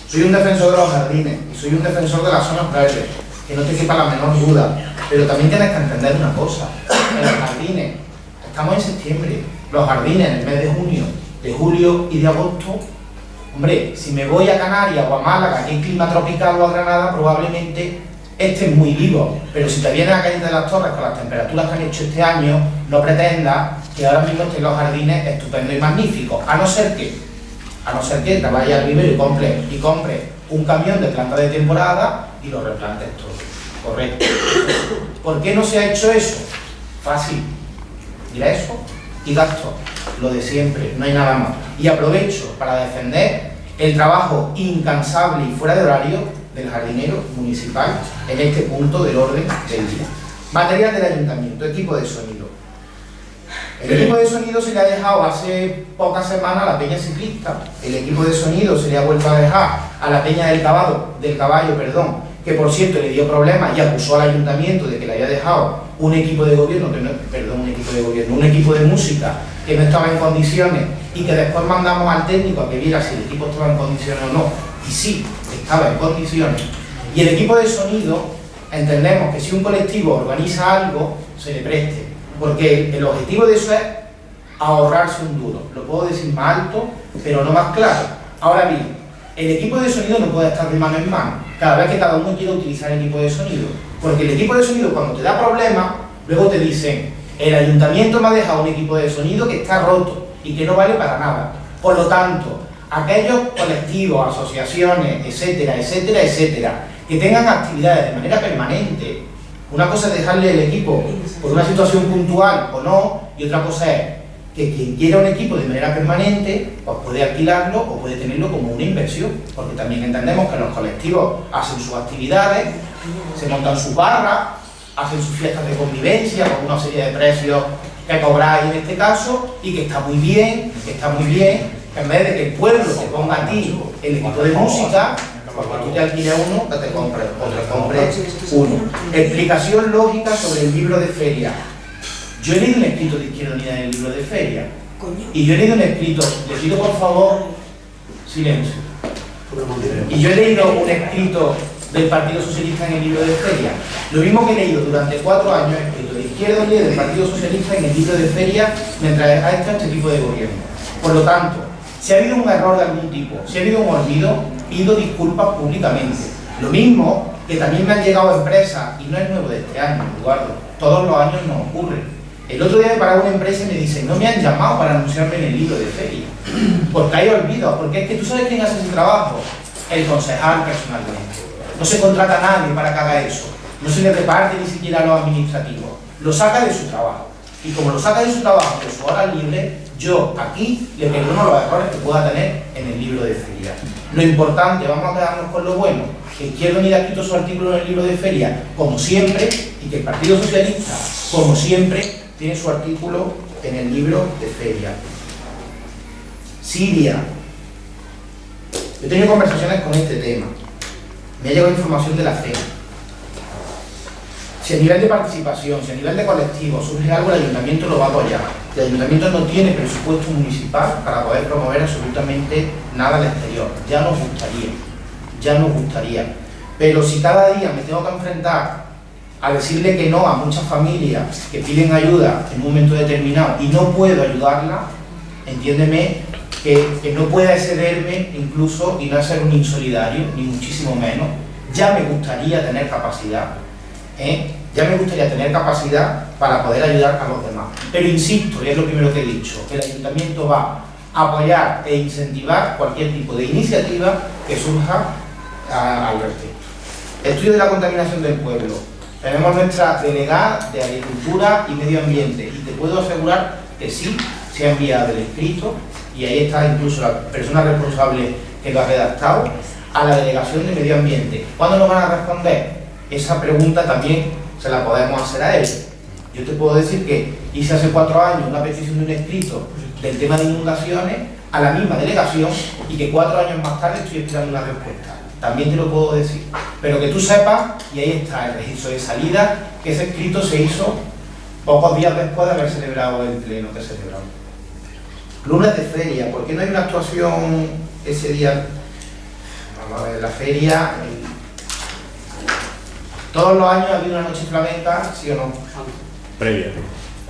Soy un defensor de los jardines y soy un defensor de las zonas verdes, que no te quepa la menor duda. Pero también tienes que entender una cosa, en los jardines, estamos en septiembre, los jardines en el mes de junio, de julio y de agosto, hombre, si me voy a Canarias o a Málaga, que hay clima tropical, o a Granada, probablemente esté muy vivo, pero si te vienes a Cañete de las Torres con las temperaturas que han hecho este año, no pretendas que ahora mismo estén los jardines estupendos y magníficos, a no ser que te vayas al vivero y compres un camión de planta de temporada y lo replantes todo. Correcto. ¿Por qué no se ha hecho eso? Fácil. Ingreso y gasto. Lo de siempre, no hay nada más. Y aprovecho para defender el trabajo incansable y fuera de horario del jardinero municipal en este punto del orden del día. Material del ayuntamiento, equipo de sonido. El equipo de sonido se le ha dejado hace pocas semanas a la peña ciclista. El equipo de sonido se le ha vuelto a dejar a la peña del caballo, que por cierto le dio problemas y acusó al ayuntamiento de que le había dejado un equipo de gobierno, un equipo de música que no estaba en condiciones, y que después mandamos al técnico a que viera si el equipo estaba en condiciones o no, y sí, estaba en condiciones. Y el equipo de sonido, entendemos que si un colectivo organiza algo, se le preste, porque el objetivo de eso es ahorrarse un duro. Lo puedo decir más alto, pero no más claro. Ahora bien, el equipo de sonido no puede estar de mano en mano, cada vez que cada uno quiera utilizar el equipo de sonido, porque el equipo de sonido, cuando te da problemas, luego te dicen: el ayuntamiento me ha dejado un equipo de sonido que está roto y que no vale para nada. Por lo tanto, aquellos colectivos, asociaciones, etcétera, etcétera, etcétera, que tengan actividades de manera permanente, una cosa es dejarle el equipo por una situación puntual o no, y otra cosa es que quien quiera un equipo de manera permanente, pues puede alquilarlo o puede tenerlo como una inversión, porque también entendemos que los colectivos hacen sus actividades, se montan sus barras, hacen sus fiestas de convivencia con una serie de precios que cobráis en este caso, y que está muy bien, que en vez de que el pueblo te ponga a ti el equipo de música, porque tú te alquiles uno, que te compres uno. Explicación lógica sobre el libro de feria. Yo he leído un escrito de Izquierda Unida en el libro de feria, y yo he leído un escrito, le pido por favor silencio, y yo he leído un escrito del Partido Socialista en el libro de feria, lo mismo que he leído durante 4 años escrito de Izquierda Unida y del Partido Socialista en el libro de feria mientras ha estado este tipo de gobierno. Por lo tanto, si ha habido un error de algún tipo, si ha habido un olvido, pido disculpas públicamente. Lo mismo que también me han llegado empresas, y no es nuevo de este año, Eduardo, todos los años nos ocurre. El otro día me paraba una empresa y me dice: no me han llamado para anunciarme en el libro de feria, porque hay olvido, porque es que tú sabes quién hace ese trabajo, el concejal personalmente. No se contrata a nadie para que haga eso, no se le reparte ni siquiera a los administrativos, lo saca de su trabajo. Y como lo saca de su trabajo, de su hora libre, yo aquí le perdono los errores que pueda tener en el libro de feria. Lo importante, vamos a quedarnos con lo bueno, que Izquierda Unida ha escrito su artículo en el libro de feria, como siempre, y que el Partido Socialista, como siempre, tiene su artículo en el libro de feria. Siria. Yo he tenido conversaciones con este tema. Me ha llegado información de la CEA. Si a nivel de participación, si a nivel de colectivo surge algo, el ayuntamiento lo va a apoyar. El ayuntamiento no tiene presupuesto municipal para poder promover absolutamente nada al exterior. Ya nos gustaría. Pero si cada día me tengo que enfrentar a decirle que no a muchas familias que piden ayuda en un momento determinado y no puedo ayudarla, entiéndeme que no pueda excederme incluso y no ser un insolidario, ni muchísimo menos. Ya me gustaría tener capacidad, para poder ayudar a los demás. Pero insisto, y es lo primero que he dicho, el ayuntamiento va a apoyar e incentivar cualquier tipo de iniciativa que surja al respecto. Estudio de la contaminación del pueblo. Tenemos nuestra delegada de Agricultura y Medio Ambiente, y te puedo asegurar que sí, se ha enviado el escrito, y ahí está incluso la persona responsable que lo ha redactado, a la Delegación de Medio Ambiente. ¿Cuándo nos van a responder? Esa pregunta también se la podemos hacer a ellos. Yo te puedo decir que hice hace 4 años una petición de un escrito del tema de inundaciones a la misma delegación, y que 4 años más tarde estoy esperando una respuesta. También te lo puedo decir, pero que tú sepas, y ahí está el registro de salida, que ese escrito se hizo pocos días después de haber celebrado el pleno que celebramos. Lunes de feria, ¿por qué no hay una actuación ese día? Vamos a ver, la feria, todos los años ha habido una noche flamenca, ¿sí o no? Previa.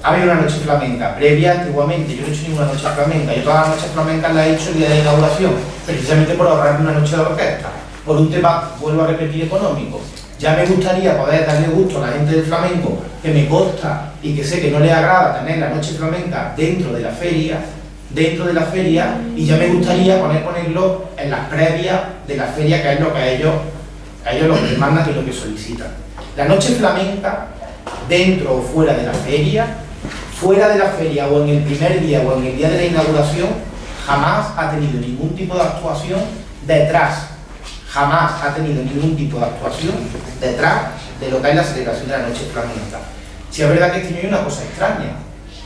Ha habido una noche flamenca, previa antiguamente. Yo no he hecho ninguna noche flamenca, yo todas las noches flamencas las he hecho el día de inauguración, precisamente por ahorrarme una noche de orquesta, por un tema, vuelvo a repetir, económico. Ya me gustaría poder darle gusto a la gente del flamenco, que me consta y que sé que no le agrada tener la noche flamenca dentro de la feria, y ya me gustaría ponerlo en las previas de la feria, que es lo que a ellos lo que demandan, que es lo que solicitan. La noche flamenca, dentro o fuera de la feria o en el primer día o en el día de la inauguración, jamás ha tenido ningún tipo de actuación detrás, de lo que es la celebración de la noche flamenca. Si es verdad que este año hay una cosa extraña,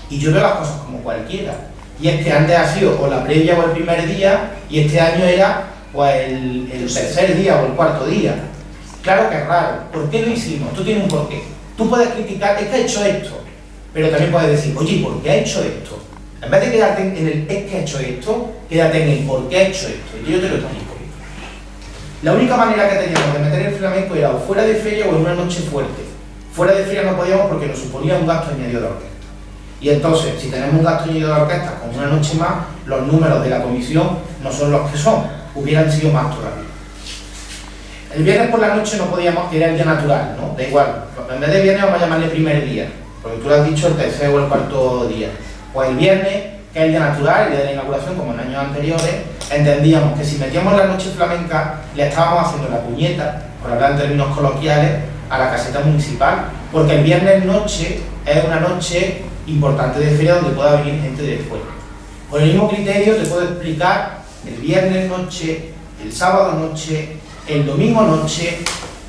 y yo veo las cosas como cualquiera, y es que antes ha sido o la previa o el primer día, y este año era pues el tercer día o el cuarto día. Claro que es raro. ¿Por qué lo hicimos? Tú tienes un porqué. Tú puedes criticar, es que ha hecho esto, pero también puedes decir, oye, ¿por qué ha hecho esto? En vez de quedarte en el es que ha hecho esto, quédate en el por qué ha hecho esto. Y yo te lo explico. La única manera que teníamos de meter el flamenco era o fuera de feria o en una noche fuerte. Fuera de feria no podíamos porque nos suponía un gasto añadido de orquesta. Y entonces, si tenemos un gasto añadido de orquesta con una noche más, los números de la comisión no son los que son, hubieran sido más todavía. El viernes por la noche no podíamos, que era el día natural, ¿no? Da igual, en vez de viernes vamos a llamarle primer día, porque tú lo has dicho el tercer o el cuarto día. Pues el viernes, que es el día natural, el día de la inauguración, como en años anteriores, entendíamos que si metíamos la noche flamenca, le estábamos haciendo la puñeta, por hablar en términos coloquiales, a la caseta municipal, porque el viernes noche es una noche importante de feria donde pueda venir gente de fuera. Por el mismo criterio te puedo explicar el viernes noche, el sábado noche, el domingo noche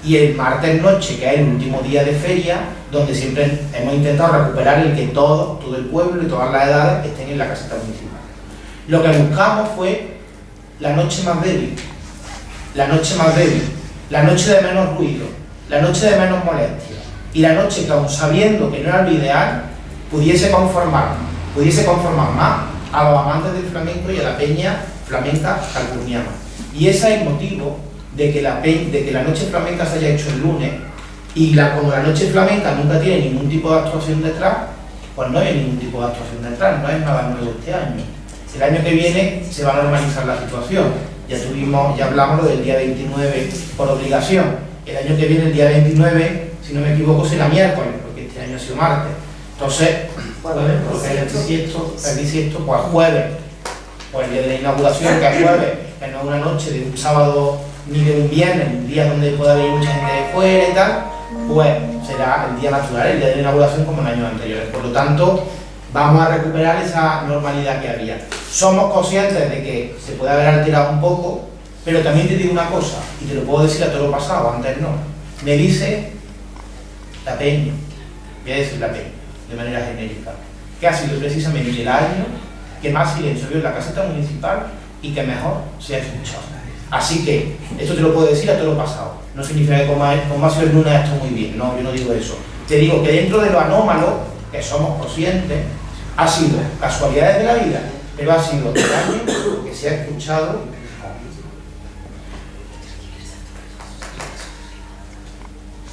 y el martes noche, que es el último día de feria, donde siempre hemos intentado recuperar el que todo el pueblo y todas las edades estén en la caseta municipal. Lo que buscamos fue la noche más débil, la noche más débil, la noche de menos ruido, la noche de menos molestia, y la noche que, aun sabiendo que no era lo ideal, pudiese conformar más a los amantes del flamenco y a la peña flamenca calpurniana. Y ese es el motivo de que la noche flamenca se haya hecho el lunes, y como la noche flamenca nunca tiene ningún tipo de actuación detrás, pues no hay ningún tipo de actuación detrás, no es nada nuevo este año. El año que viene se va a normalizar la situación. Ya hablamos del día 29 por obligación. El año que viene, el día 29, si no me equivoco, será miércoles, porque este año ha sido martes. Entonces, porque el bisiesto, pues jueves, pues el día de la inauguración, que es jueves, que no es una noche de un sábado ni de un viernes, un día donde pueda venir mucha gente de fuera y tal, pues será el día natural, el día de la inauguración, como en años anteriores. Por lo tanto, vamos a recuperar esa normalidad que había. Somos conscientes de que se puede haber alterado un poco, pero también te digo una cosa, y te lo puedo decir a todo lo pasado, antes no. Me dice la peña, voy a decir la peña, de manera genérica, que ha sido precisamente el año que más silencio vio en la caseta municipal y que mejor se ha escuchado. Así que, esto te lo puedo decir a todo lo pasado. No significa que como ha sido el lunes esto muy bien, no, yo no digo eso. Te digo que dentro de lo anómalo, que somos conscientes, ha sido casualidades de la vida, pero ha sido el año que se ha escuchado.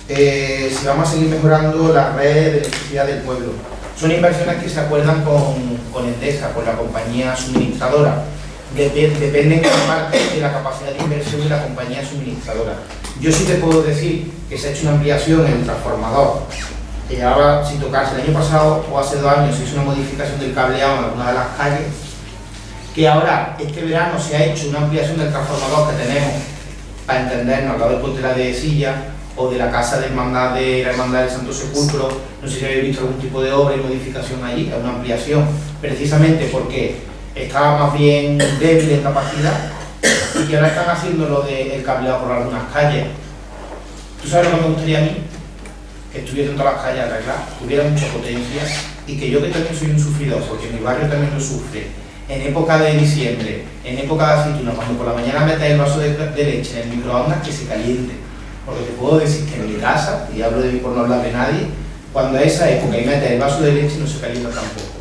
Si vamos a seguir mejorando la red de electricidad del pueblo. Son inversiones que se acuerdan con Endesa, con la compañía suministradora. Dependen en parte de la capacidad de inversión de la compañía suministradora. Yo sí te puedo decir que se ha hecho una ampliación en el transformador. Ahora, sin tocarse, el año pasado o hace 2 años se hizo una modificación del cableado en alguna de las calles, que ahora, este verano, se ha hecho una ampliación del transformador que tenemos, para entendernos, al lado del puente de la Dehesilla, o de la casa de hermandad de la Hermandad del Santo Sepulcro. No sé si habéis visto algún tipo de obra y modificación allí, es una ampliación, precisamente porque estaba más bien débil en capacidad, y que ahora están haciendo lo del cableado por algunas calles. ¿Tú sabes lo que me gustaría a mí? Que estuviesen todas las calles arregladas, que hubiera mucha potencia, y que yo, que también soy un sufridor, porque mi barrio también lo sufre, en época de diciembre, en época de aceituna, cuando por la mañana metes el vaso de leche en el microondas, que se caliente. Porque te puedo decir que en mi casa, y hablo de mí por no hablar de nadie, cuando a esa época y metes el vaso de leche no se calienta tampoco.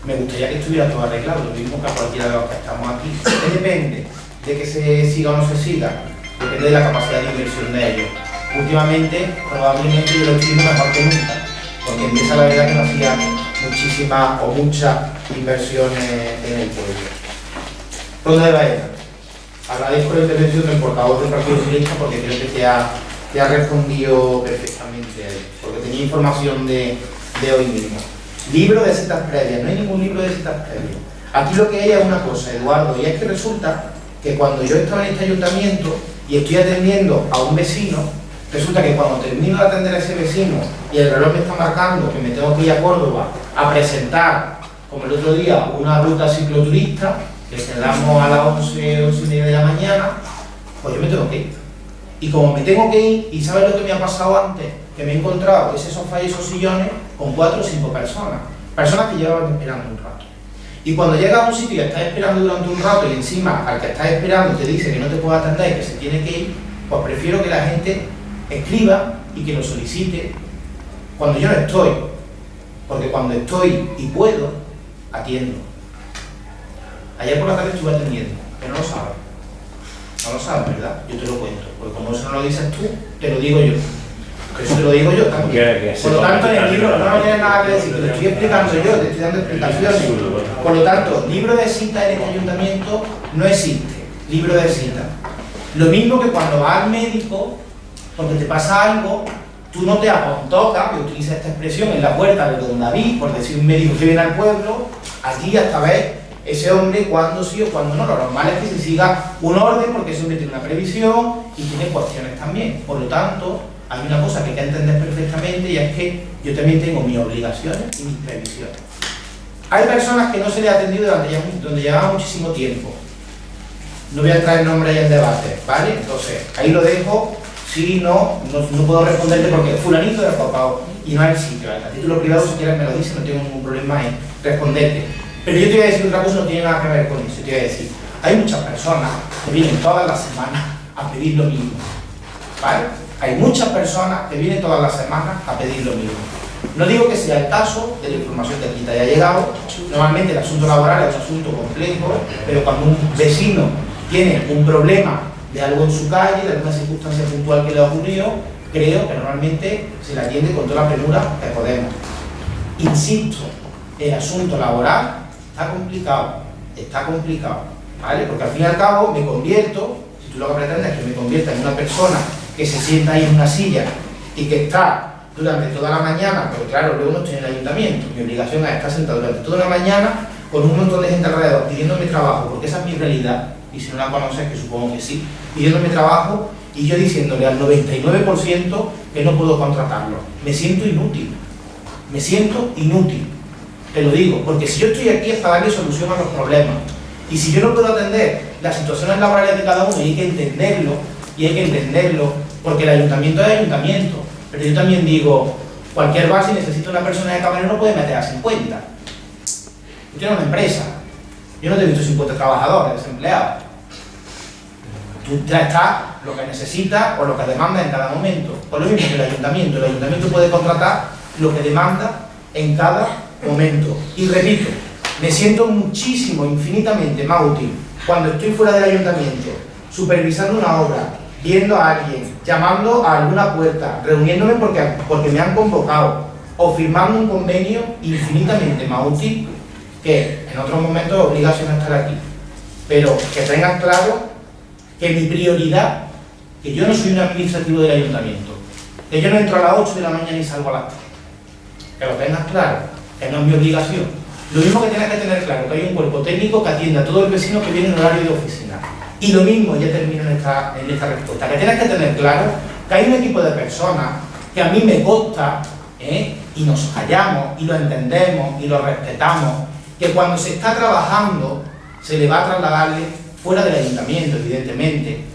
Me gustaría que estuviera todo arreglado, lo mismo que a cualquiera de los que estamos aquí. Depende de que se siga o no se siga, depende de la capacidad de inversión de ellos. Últimamente, probablemente yo lo estoy viendo mejor que nunca, porque empieza la verdad que no hacía muchísimas o muchas inversiones en el pueblo. Ronda de Baena. Agradezco la intervención del portavoz del Partido Socialista, porque creo que te ha respondido perfectamente a él, porque tenía información de hoy mismo. Libro de citas previas, no hay ningún libro de citas previas. Aquí lo que hay es una cosa, Eduardo, y es que resulta que cuando yo estaba en este ayuntamiento y estoy atendiendo a un vecino, resulta que cuando termino de atender a ese vecino y el reloj me está marcando que me tengo que ir a Córdoba a presentar, como el otro día, una ruta cicloturista, que quedamos a las 11, 11:30 de la mañana, pues yo me tengo que ir. Y como me tengo que ir, ¿y sabes lo que me ha pasado antes? Que me he encontrado ese sofá y esos sillones con 4 o 5 personas. Personas que llevaban esperando un rato. Y cuando llegas a un sitio y estás esperando durante un rato y encima al que estás esperando te dice que no te puede atender y que se tiene que ir, pues prefiero que la gente escriba y que lo solicite cuando yo no estoy, porque cuando estoy y puedo, atiendo. Ayer por la tarde estuve atendiendo, pero no lo sabes. No lo sabes, ¿verdad? Yo te lo cuento, porque como eso no lo dices tú, te lo digo yo. Eso te lo digo yo también. Por lo tanto, en el libro no tiene nada que decir, te lo estoy explicando yo, te estoy dando explicaciones. Por lo tanto, libro de cita en este ayuntamiento no existe, libro de cita. Lo mismo que cuando vas al médico, porque te pasa algo, tú no te apontocas, que utiliza esta expresión, en la puerta de don David, por decir un médico que viene al pueblo, aquí hasta ver ese hombre cuándo sí o cuándo no. Lo normal es que se siga un orden, porque ese hombre tiene una previsión y tiene cuestiones también. Por lo tanto, hay una cosa que hay que entender perfectamente, y es que yo también tengo mis obligaciones y mis previsiones. Hay personas que no se les ha atendido donde llevaba muchísimo tiempo. No voy a entrar en nombre ahí en debate, ¿vale? Entonces, ahí lo dejo. Sí, no puedo responderte porque fulanito de Copao y no hay sitio. A título privado, si quieres me lo dices, no tengo ningún problema en responderte. Pero yo te voy a decir otra cosa, no tiene nada que ver con eso. Te voy a decir, hay muchas personas que vienen todas las semanas a pedir lo mismo, ¿vale? Hay muchas personas que vienen todas las semanas a pedir lo mismo. No digo que sea el caso de la información que aquí te haya llegado. Normalmente el asunto laboral es un asunto complejo, pero cuando un vecino tiene un problema de algo en su calle, de alguna circunstancia puntual que le ha ocurrido, creo que normalmente se le atiende con toda la premura que podemos. Insisto, el asunto laboral está complicado, ¿vale? Porque al fin y al cabo me convierto, si tú lo que pretendes es que me convierta en una persona que se sienta ahí en una silla y que está durante toda la mañana, porque claro, luego no estoy en el ayuntamiento, mi obligación es estar sentado durante toda la mañana con un montón de gente alrededor pidiéndome trabajo, porque esa es mi realidad, y si no la conoces, que supongo que sí, pidiéndome trabajo y yo diciéndole al 99% que no puedo contratarlo. Me siento inútil, te lo digo, porque si yo estoy aquí es para darle solución a los problemas, y si yo no puedo atender las situaciones laborales de cada uno, y hay que entenderlo, porque el ayuntamiento es ayuntamiento, pero yo también digo, cualquier bar si necesita una persona de camarero no puede meter a 50. Yo tengo una empresa, yo no te he visto 50 trabajadores, desempleados. Tú ya estás lo que necesitas o lo que demanda en cada momento. Por lo mismo que el ayuntamiento puede contratar lo que demanda en cada momento. Y repito, me siento muchísimo, infinitamente más útil cuando estoy fuera del ayuntamiento, supervisando una obra, viendo a alguien, llamando a alguna puerta, reuniéndome porque me han convocado, o firmando un convenio, infinitamente más útil que en otros momentos es obligación estar aquí. Pero que tengas claro que mi prioridad, que yo no soy un administrativo del ayuntamiento, que yo no entro a las 8 de la mañana y salgo a las 3. Que lo tengas claro, que no es mi obligación. Lo mismo que tienes que tener claro, que hay un cuerpo técnico que atienda a todo el vecino que viene en horario de oficina. Y lo mismo, ya termino en esta respuesta, que tienes que tener claro que hay un equipo de personas que a mí me consta, y nos callamos, y lo entendemos, y lo respetamos, que cuando se está trabajando se le va a trasladarle, fuera del ayuntamiento evidentemente,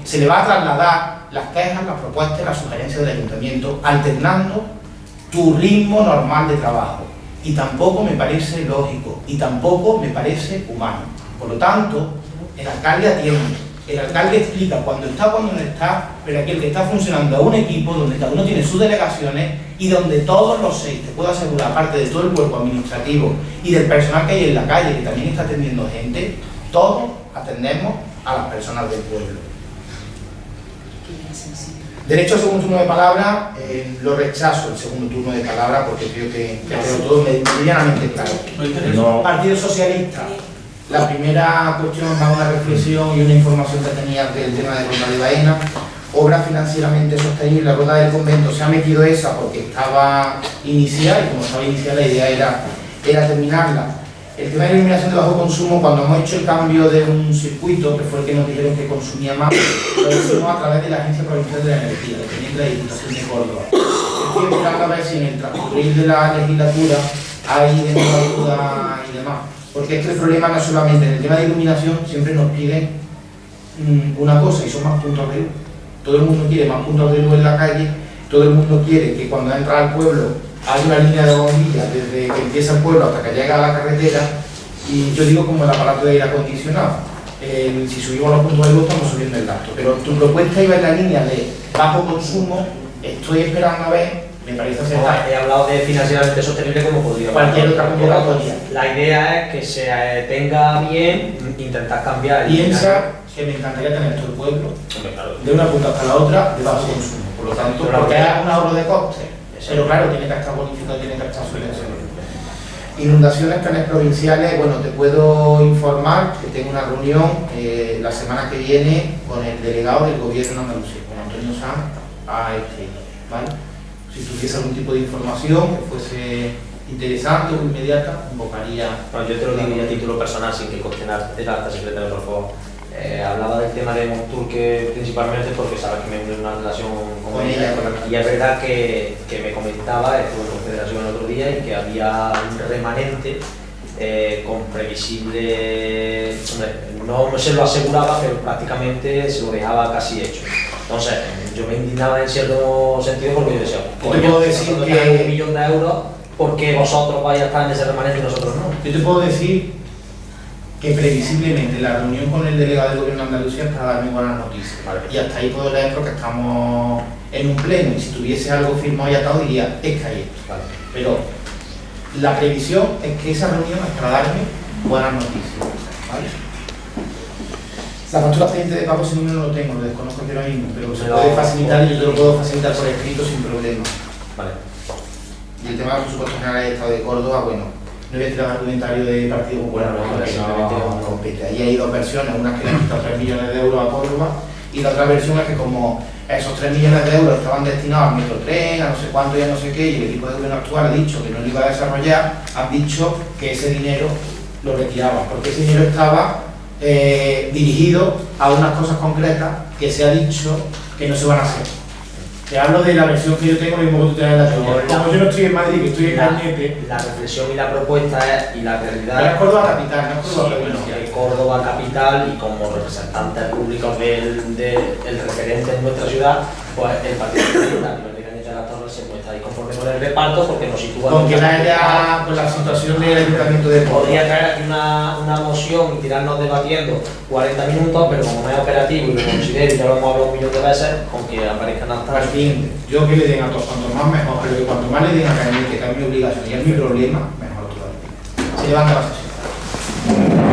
se le va a trasladar las quejas, las propuestas, las sugerencias del ayuntamiento, alternando tu ritmo normal de trabajo. Y tampoco me parece lógico, y tampoco me parece humano. Por lo tanto, el alcalde atiende, el alcalde explica cuando está, cuando no está, pero aquí el que está funcionando es un equipo donde cada uno tiene sus delegaciones y donde todos los 6, te puedo asegurar, aparte de todo el cuerpo administrativo y del personal que hay en la calle, que también está atendiendo gente, todos atendemos a las personas del pueblo. Derecho al segundo turno de palabra, lo rechazo el segundo turno de palabra porque creo que tengo todo medianamente claro. No. Partido Socialista. La primera cuestión es una reflexión y una información que tenía del tema de Ronda de Baena. Obra financieramente sostenible, la Ronda del Convento se ha metido esa porque estaba iniciada, y como estaba iniciada la idea era terminarla. El tema de la eliminación de bajo consumo, cuando hemos hecho el cambio de un circuito, que fue el que nos dijeron que consumía más, lo hicimos a través de la Agencia Provincial de la Energía, dependiente de la Diputación de Córdoba. Estoy esperando a ver si en el transcurrir de la legislatura hay de nueva ayuda y demás. Porque es que el problema no es solamente en el tema de iluminación, siempre nos piden una cosa, y son más puntos de luz. Todo el mundo quiere más puntos de luz en la calle, todo el mundo quiere que cuando entra al pueblo hay una línea de bombillas desde que empieza el pueblo hasta que llega a la carretera, y yo digo como el aparato de aire acondicionado. si subimos los puntos de voto estamos subiendo el gasto. Pero tu propuesta iba en la línea de bajo consumo, estoy esperando a ver, me parece acertar. He hablado de financieramente sostenible como podría. Cualquier otra convocatoria. La idea es que se tenga bien, intentar cambiar. Piensa que me encantaría tener todo el pueblo de una punta hasta la otra de bajo consumo. Por lo tanto, porque es un ahorro de costes. Pero claro, tiene que estar bonificado, tiene que estar subvencionado. Inundaciones, planes provinciales, bueno, te puedo informar que tengo una reunión la semana que viene con el delegado del gobierno de Andalucía, con Antonio Sanz, ¿vale? Si tuviese algún tipo de información que fuese interesante o inmediata, convocaría... Bueno, yo te lo digo a título personal, sin que conste nada, alta secretaria, por favor. Hablaba del tema de Montur que principalmente porque sabes que me une una relación con ella, y es verdad que me comentaba, estuve en Confederación el otro día, y que había un remanente con previsible, no se lo aseguraba, pero prácticamente se lo dejaba casi hecho. Entonces, yo me indignaba en cierto sentido porque yo decía, yo te puedo decir que 1 millón de euros, ¿por qué vosotros vais a estar en ese remanente y nosotros no? Yo te puedo decir que previsiblemente la reunión con el delegado del gobierno de Andalucía es para darme buenas noticias. Vale. Y hasta ahí puedo leer porque estamos en un pleno y si tuviese algo firmado y atado diría, es que hay esto. Vale. Pero la previsión es que esa reunión es para darme buenas noticias. ¿Vale? La factura pendiente de pago si no lo tengo, lo desconozco aquí ahora mismo, pero se puede facilitar y yo te lo puedo facilitar por escrito sin problema. Vale. Y el tema del presupuesto general del Estado de Córdoba, bueno, no voy a tirar argumentario de Partido Popular, porque simplemente no compete. Ahí hay dos versiones, una que le han quitado 3 millones de euros a Córdoba y la otra versión es que como esos 3 millones de euros estaban destinados al Metrotren, a no sé cuánto y a no sé qué, y el equipo de gobierno actual ha dicho que no lo iba a desarrollar, han dicho que ese dinero lo retiraban, porque ese dinero estaba dirigido a unas cosas concretas que se ha dicho que no se van a hacer. Te hablo de la versión que yo tengo, lo mismo que tú tienes en la tuya. Como yo no estoy en Madrid, que estoy en Cañete. La reflexión y la propuesta es, y la realidad... Pero es Córdoba capital, no es Sí, Córdoba bueno, provincia. que Córdoba capital y como representantes públicos del referente en nuestra ciudad, pues el Partido Socialista, la Torre se muestra ahí conforme con el reparto porque nos sitúa... Con que haya con la situación del ayuntamiento de Córdoba. Podría traer aquí una moción y tirarnos debatiendo 40 minutos, pero como no es operativo y lo considero, y ya lo hemos hablado un millón de veces, con que aparezcan hasta... Al fin, yo que le den a todos, cuanto más mejor, pero que cuanto más le den a Cañete, que es mi obligación y es mi problema, mejor todavía. Se levanta la sesión.